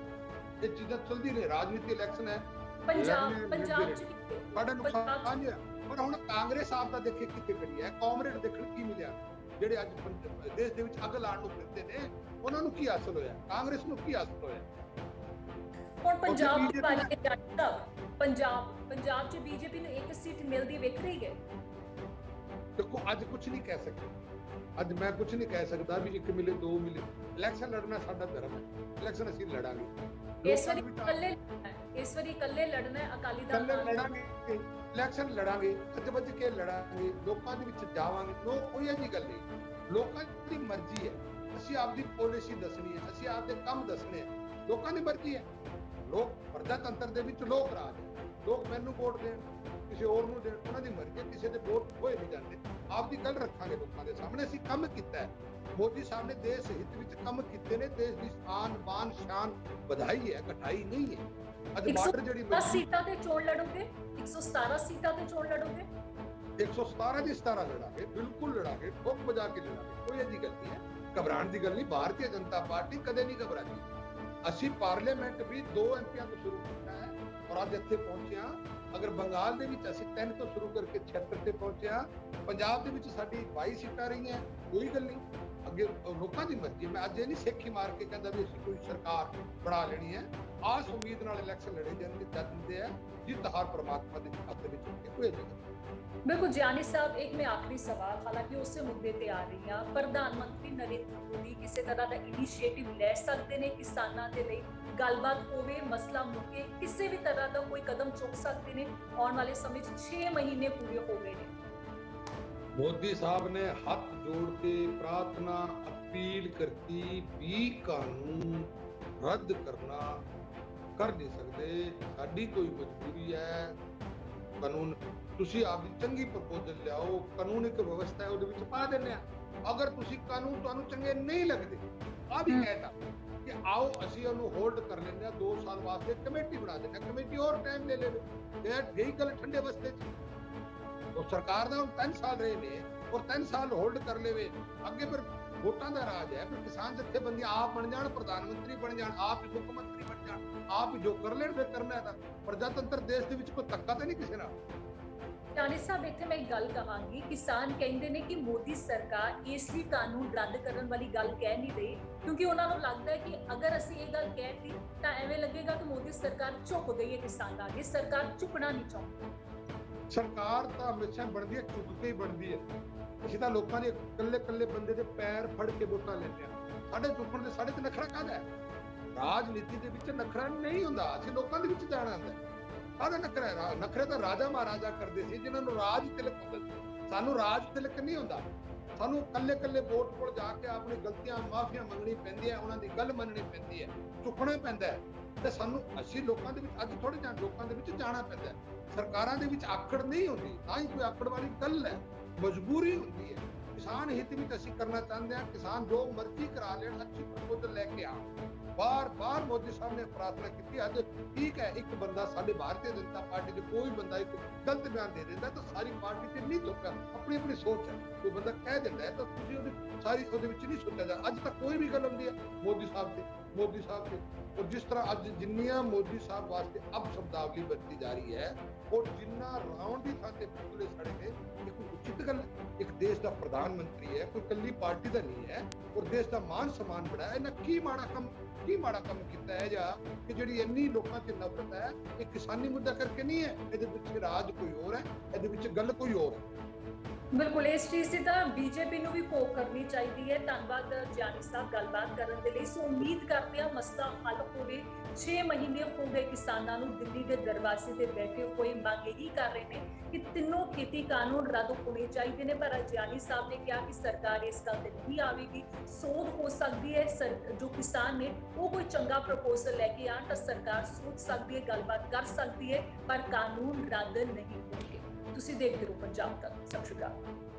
ਇਹ ਚੀਜ਼ਾਂ ਚਲਦੀ ਰਹੇ। ਰਾਜਨੀਤੀ ਇਲੈਕਸ਼ਨ ਹੈ, ਪੰਜਾਬ ਚ ਬੜਾ ਨੁਕਸਾਨ ਹੈ। ਪਰ ਹੁਣ ਕਾਂਗਰਸ ਆਪ ਦਾ ਦੇਖੇ ਕਿੱਥੇ ਕਰੀ ਹੈ, ਕਾਮਰੇਡ ਦੇਖਣ ਕੀ ਮਿਲਿਆ, ਜਿਹੜੇ ਅੱਜ ਦੇਸ਼ ਦੇ ਵਿੱਚ ਅੱਗ ਲਾਉਣ ਨੂੰ ਫਿਰਦੇ ਨੇ, ਉਹਨਾਂ ਨੂੰ ਕੀ ਹਾਸਲ ਹੋਇਆ, ਕਾਂਗਰਸ ਨੂੰ ਕੀ ਹਾਸਲ ਹੋਇਆ? ਹੁਣ ਪੰਜਾਬ ਦੀ ਗੱਲ ਕਰੀਏ, ਪੰਜਾਬ 'ਚ ਬੀਜੇਪੀ ਨੂੰ ਇੱਕ ਸੀਟ ਮਿਲਦੀ ਵੇਖ ਰਹੀ ਹੈ। ਦੇਖੋ ਅੱਜ ਕੁਝ ਨਹੀਂ ਕਹਿ ਸਕਦੇ, ਅੱਜ ਮੈਂ ਕੁਝ ਨਹੀਂ ਕਹਿ ਸਕਦਾ ਵੀ 1 ਮਿਲੇ 2 ਮਿਲੇ। ਇਲੈਕਸ਼ਨ ਲੜਨਾ ਸਾਡਾ ਧਰਮ ਹੈ, ਇਲੈਕਸ਼ਨ ਅਸੀਂ ਲੜਾਂਗੇ। ਇਸ ਵਾਰੀ ਇਕੱਲੇ ਲੜਨਾ ਹੈ, ਅਕਾਲੀ ਦਲ ਨਾਲ ਲੜਾਂਗੇ, ਇਲੈਕਸ਼ਨ ਲੜਾਂਗੇ, ਸੱਜ-ਵੱਜ ਕੇ ਲੜਾਂਗੇ, ਲੋਕਾਂ ਦੇ ਵਿੱਚ ਜਾਵਾਂਗੇ। ਕੋਈ ਇਹੋ ਜਿਹੀ ਗੱਲ ਨਹੀਂ, ਲੋਕਾਂ ਦੀ ਮਰਜ਼ੀ ਹੈ। ਅਸੀਂ ਆਪਦੀ ਪਾਲਿਸੀ ਦੱਸਣੀ ਹੈ, ਅਸੀਂ ਆਪਦੇ ਕੰਮ ਦੱਸਣੇ ਹੈ, ਲੋਕਾਂ ਦੀ ਮਰਜ਼ੀ ਹੈ। ਲੋਕ ਪ੍ਰਜਾਤੰਤਰ ਦੇ ਵਿੱਚ ਲੋਕ ਰਾਜ ਹੈ, ਲੋਕ ਮੈਨੂੰ ਵੋਟ ਦੇਣ, ਕਿਸੇ ਹੋਰ ਨੂੰ ਦੇਣ, ਉਹਨਾਂ ਦੀ ਮਰਜ਼ੀ ਹੈ। ਕਿਸੇ ਦੇ ਵੋਟ ਹੋਏ ਨਹੀਂ ਜਾਂਦੇ। ਆਪਦੀ ਗੱਲ ਰੱਖਾਂਗੇ ਲੋਕਾਂ ਦੇ ਸਾਹਮਣੇ। ਅਸੀਂ ਕੰਮ ਕੀਤਾ ਹੈ, ਮੋਦੀ ਸਾਹਿਬ ਨੇ ਦੇਸ਼ ਹਿੱਤ ਵਿੱਚ ਕੰਮ ਕੀਤੇ ਨੇ, ਦੇਸ਼ ਦੀ ਆਨ ਬਾਨ ਸ਼ਾਨ ਵਧਾਈ ਹੈ, ਘਟਾਈ ਨਹੀਂ ਹੈ। ਅੱਜ ਬਾਰਡਰ ਜਿਹੜੀ 117 ਸੀਟਾਂ ਤੇ ਚੋਣ ਲੜੋਗੇ, 117 ਸੀਟਾਂ ਤੇ ਚੋਣ ਲੜੋਗੇ, 117 ਦੀ 17 ਲੜਾਂਗੇ, ਬਿਲਕੁਲ ਲੜਾਂਗੇ, ਠੋਕ ਵਜਾ ਕੇ ਲੜਾਂਗੇ, ਕੋਈ ਅਜੀ ਗੱਲ ਨਹੀਂ ਹੈ, ਘਬਰਾਉਣ ਦੀ ਗੱਲ ਨਹੀਂ। ਭਾਰਤੀ ਜਨਤਾ ਪਾਰਟੀ ਕਦੇ ਨਹੀਂ ਘਬਰਾਦੀ। ਅਸੀਂ ਪਾਰਲੀਮੈਂਟ ਵੀ 2 ਐਮਪੀਆਂ ਤੋਂ ਸ਼ੁਰੂ ਕੀਤਾ ਹੈ ਔਰ ਅੱਜ ਇੱਥੇ ਪਹੁੰਚਿਆ। ਅਗਰ ਬੰਗਾਲ ਦੇ ਵਿੱਚ ਅਸੀਂ 3 ਤੋਂ ਸ਼ੁਰੂ ਕਰਕੇ 76 ਤੇ ਪਹੁੰਚਿਆ, ਪੰਜਾਬ ਦੇ ਵਿੱਚ ਸਾਡੀ 22 ਸੀਟਾਂ ਰਹੀਆਂ, ਕੋਈ ਗੱਲ ਨਹੀਂ, ਅੱਗੇ ਲੋਕਾਂ ਦੀ ਮਰਜ਼ੀ। ਮੈਂ ਅੱਜ ਇਹ ਨਹੀਂ ਸੇਖੀ ਮਾਰ ਕੇ ਕਹਿੰਦਾ ਵੀ ਅਸੀਂ ਕੋਈ ਸਰਕਾਰ ਬਣਾ ਲੈਣੀ ਹੈ। ਆਸ ਉਮੀਦ ਨਾਲ ਇਲੈਕਸ਼ਨ ਲੜੇ ਜਾਂਦੇ ਆ, ਜਿੱਤ ਹਾਰ परमात्मा ਦੇ ਹੱਥ ਵਿੱਚ ਹੁੰਦੀ, ਕੋਈ ਜਗ੍ਹਾ। बिल्कुल जानी साहब, एक में आखिरी सवाल, हालांकि उससे मुद्दे ते आ रही हैं, प्रधानमंत्री नरेंद्र मोदी किसी तरह का इनिशिएटिव ले सकते ने किसानां दे लई, गलबात होवे, मसला मुके, किसी भी तरह का कोई कदम चुक सकते ने? आने वाले समय 6 महीने पूरे हो गए ने। मोदी साहब ने हाथ जोड़ के प्रार्थना अपील करती भी कानून रद्द करना कर नहीं सकते, साडी कोई मजबूरी है। कानून ਤੁਸੀਂ ਆਪਦੀ ਚੰਗੀ ਪ੍ਰਪੋਜ਼ਲ ਲਿਆਓ, ਕਾਨੂੰਨ ਇੱਕ ਵਿਵਸਥਾ ਹੈ, ਉਹਦੇ ਵਿੱਚ ਪਾ ਦਿੰਦੇ ਆ। ਅਗਰ ਤੁਸੀਂ ਕਾਨੂੰਨ ਤੁਹਾਨੂੰ ਚੰਗੇ ਨਹੀਂ ਲੱਗਦੇ, ਆ ਵੀ ਕਹਿਤਾ ਕਿ ਆਓ ਅਸੀਂ ਉਹਨੂੰ ਹੋਲਡ ਕਰ ਲੈਂਦੇ ਆ 2 ਸਾਲ ਵਾਸਤੇ, ਕਮੇਟੀ ਬਣਾ ਦਿੰਦੇ ਆ, ਕਮੇਟੀ ਹੋਰ ਟਾਈਮ ਲੈ ਲਵੇ। ਇਹ ਗਈ ਗੱਲ ਠੰਡੇ ਵਸਤੇ ਚ। ਉਹ ਸਰਕਾਰ ਦਾ 3 ਸਾਲ ਰਹੇ ਨੇ ਔਰ 3 ਸਾਲ ਹੋਲਡ ਕਰ ਲਵੇ, ਅੱਗੇ ਫਿਰ ਵੋਟਾਂ ਦਾ ਰਾਜ ਹੈ, ਫਿਰ ਕਿਸਾਨ ਜਥੇਬੰਦੀਆਂ ਆਪ ਬਣ ਜਾਣ, ਪ੍ਰਧਾਨ ਮੰਤਰੀ ਬਣ ਜਾਣ, ਆਪ ਹੀ ਮੁੱਖ ਮੰਤਰੀ ਬਣ ਜਾਣ, ਆਪ ਹੀ ਜੋ ਕਰ ਲੈਣ ਫਿਰ ਕਰਨਾ ਤਾਂ। ਪ੍ਰਜਾਤੰਤਰ ਦੇਸ਼ ਦੇ ਵਿੱਚ ਕੋਈ ਧੱਕਾ ਤਾਂ ਨਹੀਂ ਕਿਸੇ ਨਾਲ। ਜਾਨੀ ਸਾਹਿਬ, ਇੱਥੇ ਮੈਂ ਇੱਕ ਗੱਲ ਕਹਾਂਗੀ, ਕਿਸਾਨ ਕਹਿੰਦੇ ਨੇ ਕਿ ਮੋਦੀ ਸਰਕਾਰ ਇਸ ਲਈ ਕਾਨੂੰਨ ਰੱਦ ਕਰਨ ਵਾਲੀ ਗੱਲ ਕਹਿ ਨਹੀਂ ਰਹੀ, ਕਿਉਂਕਿ ਉਹਨਾਂ ਨੂੰ ਲੱਗਦਾ ਹੈ ਕਿ ਅਗਰ ਅਸੀਂ ਇਹ ਗੱਲ ਕਹਿਤੀ ਤਾਂ ਐਵੇਂ ਲੱਗੇਗਾ ਕਿ ਮੋਦੀ ਸਰਕਾਰ ਝੁਕ ਗਈ ਹੈ ਕਿਸਾਨਾਂ ਅੱਗੇ। ਸਰਕਾਰ ਝੁਕਣਾ ਨਹੀਂ ਚਾਹੁੰਦੀ। ਸਰਕਾਰ ਤਾਂ ਹਮੇਸ਼ਾ ਬਣਦੀ ਹੈ, ਝੁਕ ਕੇ ਹੀ ਬਣਦੀ ਹੈ। ਅਸੀਂ ਤਾਂ ਲੋਕਾਂ ਦੇ ਇਕੱਲੇ ਬੰਦੇ ਦੇ ਪੈਰ ਫੜ ਕੇ ਵੋਟਾਂ ਲੈਂਦੇ ਆ। ਸਾਡੇ ਝੁਕਣ ਦੇ ਸਾਡੇ ਤੇ ਨਖਰਾ ਕਾਹਦਾ ਹੈ? ਰਾਜਨੀਤੀ ਦੇ ਵਿੱਚ ਨਖਰਾ ਨਹੀਂ ਹੁੰਦਾ, ਅਸੀਂ ਲੋਕਾਂ ਦੇ ਵਿੱਚ ਜਾਣਾ ਹੁੰਦਾ। ਕਾਹਦਾ ਨਖਰਾ ਹੈ? ਨਖਰੇ ਤਾਂ ਰਾਜਾ ਮਹਾਰਾਜਾ ਕਰਦੇ ਸੀ, ਜਿਨ੍ਹਾਂ ਨੂੰ ਰਾਜ ਤਿਲਕ ਹੁੰਦਾ ਸੀ। ਸਾਨੂੰ ਰਾਜ ਤਿਲਕ ਨਹੀਂ ਹੁੰਦਾ। ਸਾਨੂੰ ਇਕੱਲੇ ਵੋਟ ਕੋਲ ਜਾ ਕੇ ਆਪਣੀ ਗਲਤੀਆਂ ਮਾਫੀਆਂ ਮੰਗਣੀ ਪੈਂਦੀ ਹੈ, ਉਹਨਾਂ ਦੀ ਗੱਲ ਮੰਨਣੀ ਪੈਂਦੀ ਹੈ, ਝੁਕਣਾ ਪੈਂਦਾ ਹੈ। ਤੇ ਸਾਨੂੰ ਅਸੀਂ ਲੋਕਾਂ ਦੇ ਵਿੱਚ ਅੱਜ ਥੋੜੇ ਜਾਂ ਲੋਕਾਂ ਦੇ ਵਿੱਚ ਜਾਣਾ ਪੈਂਦਾ ਹੈ। ਸਰਕਾਰਾਂ ਦੇ ਵਿੱਚ ਆਕੜ ਨਹੀਂ ਹੁੰਦੀ, ਨਾ ਹੀ ਕੋਈ ਆਕੜ ਵਾਲੀ ਗੱਲ ਹੈ, ਮਜਬੂਰੀ ਹੁੰਦੀ ਹੈ। ਕਿਸਾਨ ਹਿੱਤ ਵਿੱਚ ਅਸੀਂ ਕਰਨਾ ਚਾਹੁੰਦੇ ਹਾਂ, ਕਿਸਾਨ ਜੋ ਮਰਜ਼ੀ ਕਰਾ ਲੈਣ, ਅੱਛੀ ਪ੍ਰਪੋਜ਼ਲ ਲੈ ਕੇ ਆਉਣ। ਬਾਰ ਮੋਦੀ ਸਾਹਿਬ ਨੇ ਪ੍ਰਾਰਥਨਾ ਕੀਤੀ। ਅੱਜ ਠੀਕ ਹੈ, ਇੱਕ ਬੰਦਾ ਸਾਡੇ ਭਾਰਤੀ ਜਨਤਾ ਪਾਰਟੀ ਦੇ ਕੋਈ ਬੰਦਾ ਇੱਕ ਗਲਤ ਬਿਆਨ ਦੇ ਦਿੰਦਾ ਤਾਂ ਸਾਰੀ ਪਾਰਟੀ ਤੇ ਨਹੀਂ ਧੋਖਾ, ਆਪਣੀ ਸੋਚ ਹੈ। ਕੋਈ ਬੰਦਾ ਕਹਿ ਦਿੰਦਾ ਹੈ ਤਾਂ ਤੁਸੀਂ ਉਹਦੇ ਵਿੱਚ ਨਹੀਂ ਸੋਚਿਆ ਜਾ। ਅੱਜ ਤੱਕ ਕੋਈ ਵੀ ਗੱਲ ਹੁੰਦੀ ਹੈ ਮੋਦੀ ਸਾਹਿਬ ਤੇ ਔਰ ਜਿਸ ਤਰ੍ਹਾਂ ਅੱਜ ਜਿੰਨੀਆਂ ਮੋਦੀ ਸਾਹਿਬ ਵਾਸਤੇ ਅਬ ਸ਼ਬਦਾਵਲੀ ਵਰਤੀ ਜਾ ਰਹੀ ਹੈ, ਔਰ ਜਿੰਨਾ ਰਾਉਣ ਦੀ ਥਾਂ ਤੇ ਪੁਤਲੇ ਸੜੇ ਨੇ, ਇਹ ਕੋਈ ਉਚਿਤ ਗੱਲ? ਇੱਕ ਦੇਸ਼ ਦਾ ਪ੍ਰਧਾਨ ਮੰਤਰੀ ਹੈ, ਕੋਈ ਇਕੱਲੀ ਪਾਰਟੀ ਦਾ ਨਹੀਂ ਹੈ, ਔਰ ਦੇਸ਼ ਦਾ ਮਾਨ ਸਨਮਾਨ ਬਣਾਇਆ। ਇਹਨਾਂ ਕੀ ਮਾੜਾ ਕੰਮ ਕੀਤਾ ਹੈ ਜਾਂ ਕਿ ਜਿਹੜੀ ਇੰਨੀ ਲੋਕਾਂ 'ਚ ਨਫ਼ਰਤ ਹੈ? ਇਹ ਕਿਸਾਨੀ ਮੁੱਦਾ ਕਰਕੇ ਨਹੀਂ ਹੈ, ਇਹਦੇ ਪਿੱਛੇ ਰਾਜ ਕੋਈ ਹੋਰ ਹੈ, ਇਹਦੇ ਵਿੱਚ ਗੱਲ ਕੋਈ ਹੋਰ ਹੈ। ਬਿਲਕੁਲ, ਇਸ ਚੀਜ਼ ਦੀ ਤਾਂ ਬੀਜੇਪੀ ਨੂੰ ਵੀ ਕੋਕ ਕਰਨੀ ਚਾਹੀਦੀ ਹੈ। ਧੰਨਵਾਦ ਜਾਨੀ ਸਾਹਿਬ ਗੱਲਬਾਤ ਕਰਨ ਦੇ ਲਈ। ਸੋ ਉਮੀਦ ਕਰਦੇ ਹਾਂ ਮਸਲਾ ਹੱਲ ਹੋਵੇ। 6 ਮਹੀਨੇ ਹੋ ਗਏ ਕਿਸਾਨਾਂ ਨੂੰ ਦਿੱਲੀ ਦੇ ਦਰਵਾਜ਼ੇ ਤੇ ਬੈਠੇ ਹੋਏ, ਮੰਗ ਇਹੀ ਕਰ ਰਹੇ ਨੇ ਕਿ ਤਿੰਨੋਂ ਖੇਤੀ ਕਾਨੂੰਨ ਰੱਦ ਹੋਣੇ ਚਾਹੀਦੇ ਨੇ। ਪਰ ਜਾਨੀ ਸਾਹਿਬ ਨੇ ਕਿਹਾ ਕਿ ਸਰਕਾਰ ਇਸ ਗੱਲ ਤੇ ਨਹੀਂ ਆਵੇਗੀ, ਸੋਧ ਹੋ ਸਕਦੀ ਹੈ। ਜੋ ਕਿਸਾਨ ਨੇ ਉਹ ਕੋਈ ਚੰਗਾ ਪ੍ਰਪੋਜ਼ਲ ਲੈ ਕੇ ਆਉਣ ਤਾਂ ਸਰਕਾਰ ਸੋਚ ਸਕਦੀ ਹੈ, ਗੱਲਬਾਤ ਕਰ ਸਕਦੀ ਹੈ, ਪਰ ਕਾਨੂੰਨ ਰੱਦ ਨਹੀਂ ਹੋਣਗੇ। ਤੁਸੀਂ ਦੇਖਦੇ ਰਹੋ ਪੰਜਾਬ ਤੱਕ। ਸਤਿ ਸ਼੍ਰੀ ਅਕਾਲ।